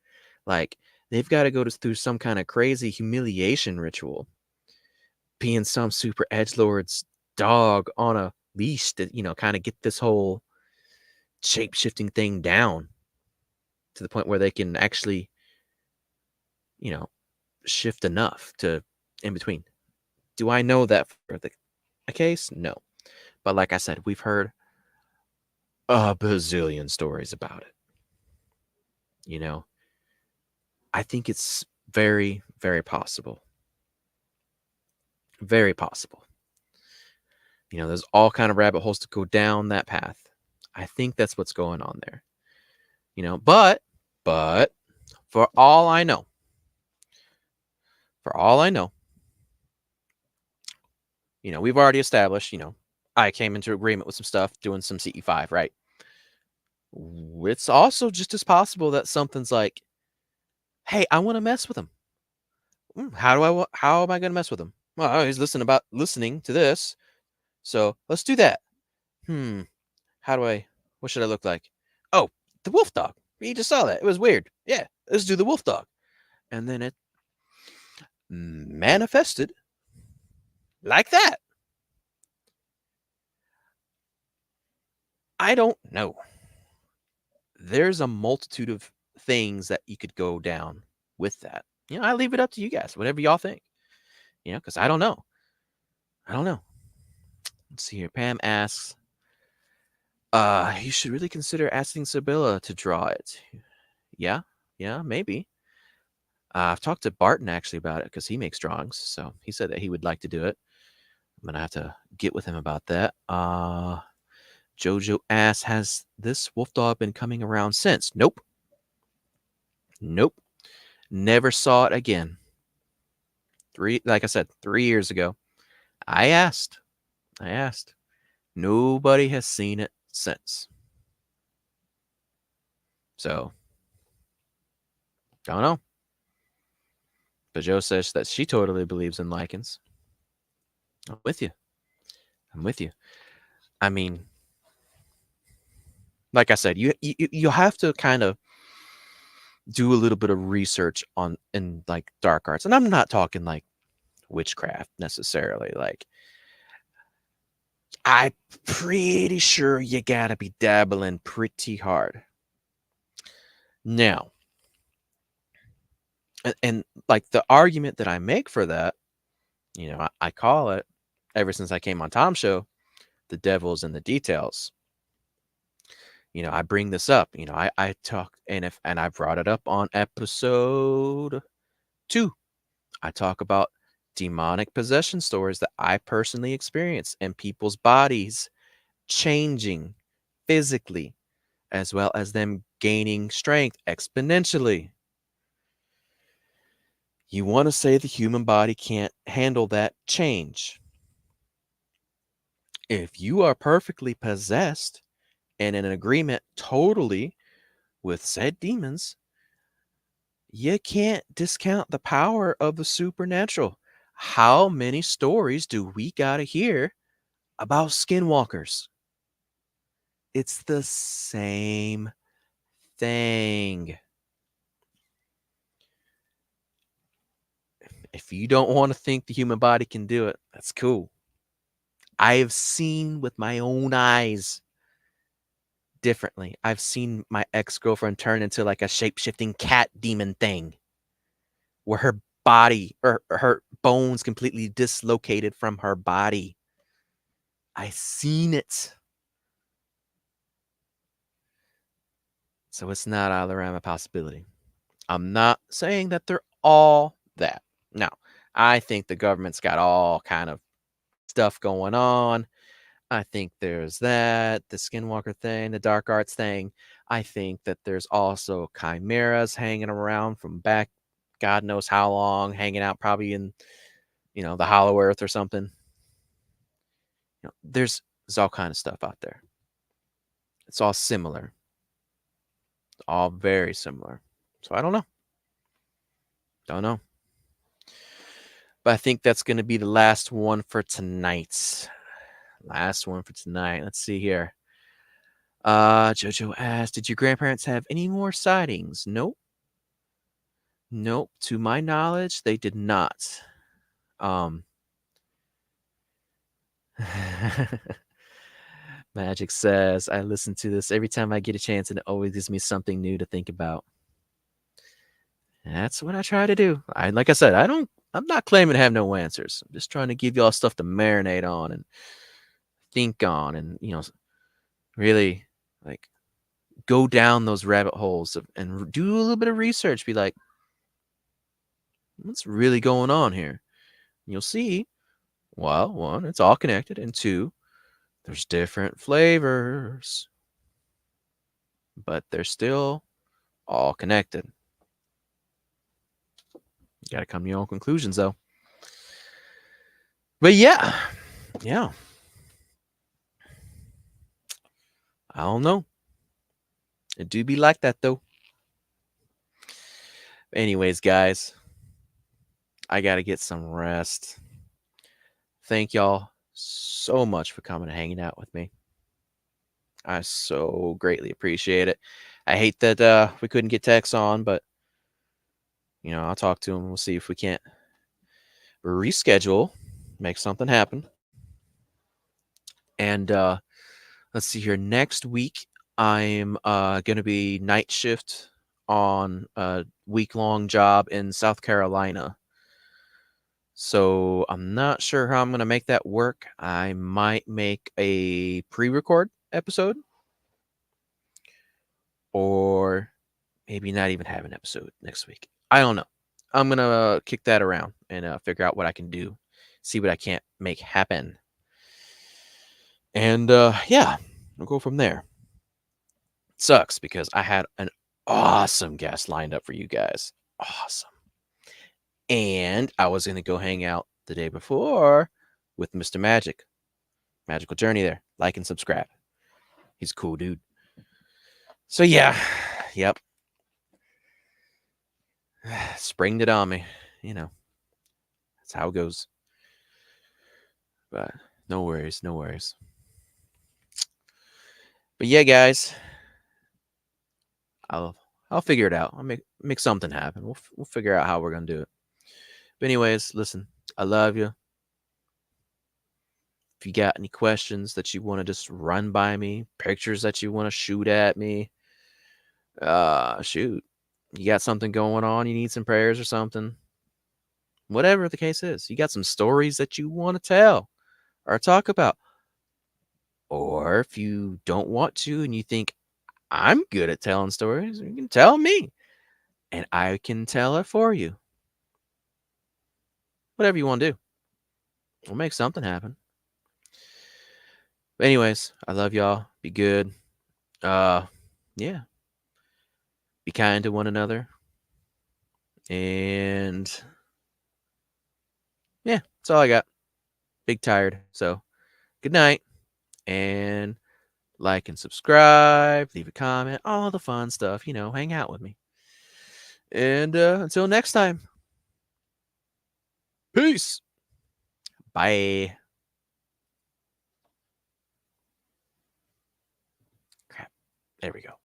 Like they've got to go through some kind of crazy humiliation ritual, being some super edgelord's dog on a leash to, kind of get this whole shape-shifting thing down to the point where they can actually, shift enough to in between. Do I know that for the case? No. But like I said, we've heard a bazillion stories about it. I think it's very, very possible. Very possible. There's all kind of rabbit holes to go down that path. I think that's what's going on there. But for all I know, we've already established, I came into agreement with some stuff doing some CE5, right? It's also just as possible that something's like, hey, I want to mess with them. How am I going to mess with them? Well, he's listening to this, so let's do that. How do I? What should I look like? Oh, the wolf dog. You just saw that. It was weird. Yeah, let's do the wolf dog. And then it manifested like that. I don't know. There's a multitude of things that you could go down with that. I leave it up to you guys, whatever y'all think. Because I don't know. I don't know. Let's see here. Pam asks, you should really consider asking Sibylla to draw it. Yeah, maybe. I've talked to Barton actually about it because he makes drawings. So he said that he would like to do it. I'm gonna have to get with him about that. Jojo asks, has this wolf dog been coming around since? Nope. Never saw it again. Like I said, 3 years ago. I asked. Nobody has seen it since. So, don't know. But Joe says that she totally believes in lichens. I'm with you. I mean, like I said, you have to kind of do a little bit of research in like dark arts. And I'm not talking like witchcraft necessarily. Like, I'm pretty sure you gotta be dabbling pretty hard. Now, and like the argument that I make for that, I call it, ever since I came on Tom's show, the devil's in the details. I bring this up. I talk, and I brought it up on episode 2. I talk about demonic possession stories that I personally experienced and people's bodies changing physically, as well as them gaining strength exponentially. You want to say the human body can't handle that change. If you are perfectly possessed and in agreement totally with said demons, you can't discount the power of the supernatural. How many stories do we gotta hear about skinwalkers? It's the same thing. If you don't want to think the human body can do it, that's cool. I have seen with my own eyes differently. I've seen my ex-girlfriend turn into like a shape-shifting cat demon thing where her body or her bones completely dislocated from her body. I seen it. So it's not out of the realm of possibility. I'm not saying that they're all that. No, I think the government's got all kind of stuff going on. I think there's that, the Skinwalker thing, the dark arts thing. I think that there's also chimeras hanging around from back God knows how long, hanging out probably in, the Hollow Earth or something. There's all kind of stuff out there. It's all similar. All very similar. So I don't know. But I think that's going to be the last one for tonight. Let's see here. Jojo asked, did your grandparents have any more sightings? Nope. To my knowledge, they did not. Magic says, I listen to this every time I get a chance and it always gives me something new to think about. And that's what I try to do. Like I said, I'm not claiming to have no answers. I'm just trying to give y'all stuff to marinate on and think on and, really like go down those rabbit holes and do a little bit of research. Be like, what's really going on here? And you'll see, well, 1, it's all connected, and 2, there's different flavors, but they're still all connected. You got to come to your own conclusions, though. But yeah. I don't know. It do be like that, though. Anyways, guys, I got to get some rest. thank y'all so much for coming and hanging out with me. I so greatly appreciate it. I hate that we couldn't get Tex on, but I'll talk to him. We'll see if we can't reschedule, make something happen. And let's see here. Next week, I'm going to be night shift on a week-long job in South Carolina. So I'm not sure how I'm going to make that work. I might make a pre-record episode, or maybe not even have an episode next week. I don't know. I'm going to kick that around and figure out what I can do, see what I can't make happen. And yeah, we'll go from there. Sucks because I had an awesome guest lined up for you guys. Awesome. And I was going to go hang out the day before with Mr. Magical Journey there. Like and subscribe. He's a cool dude. So yeah, yep. Springed it on me. That's how it goes. But no worries, no worries. But yeah, guys, I'll figure it out. I'll make something happen. We'll figure out how we're gonna do it. But anyways, listen, I love you. If you got any questions that you want to just run by me, pictures that you want to shoot at me, shoot. You got something going on, you need some prayers or something. Whatever the case is, you got some stories that you want to tell or talk about. Or if you don't want to and you think I'm good at telling stories, you can tell me and I can tell it for you. Whatever you want to do. We'll make something happen. But anyways, I love y'all. Be good. Yeah. Be kind to one another. And yeah, that's all I got. Big tired. So good night. And like and subscribe, leave a comment, all the fun stuff, hang out with me. And until next time, peace. Bye. Crap. There we go.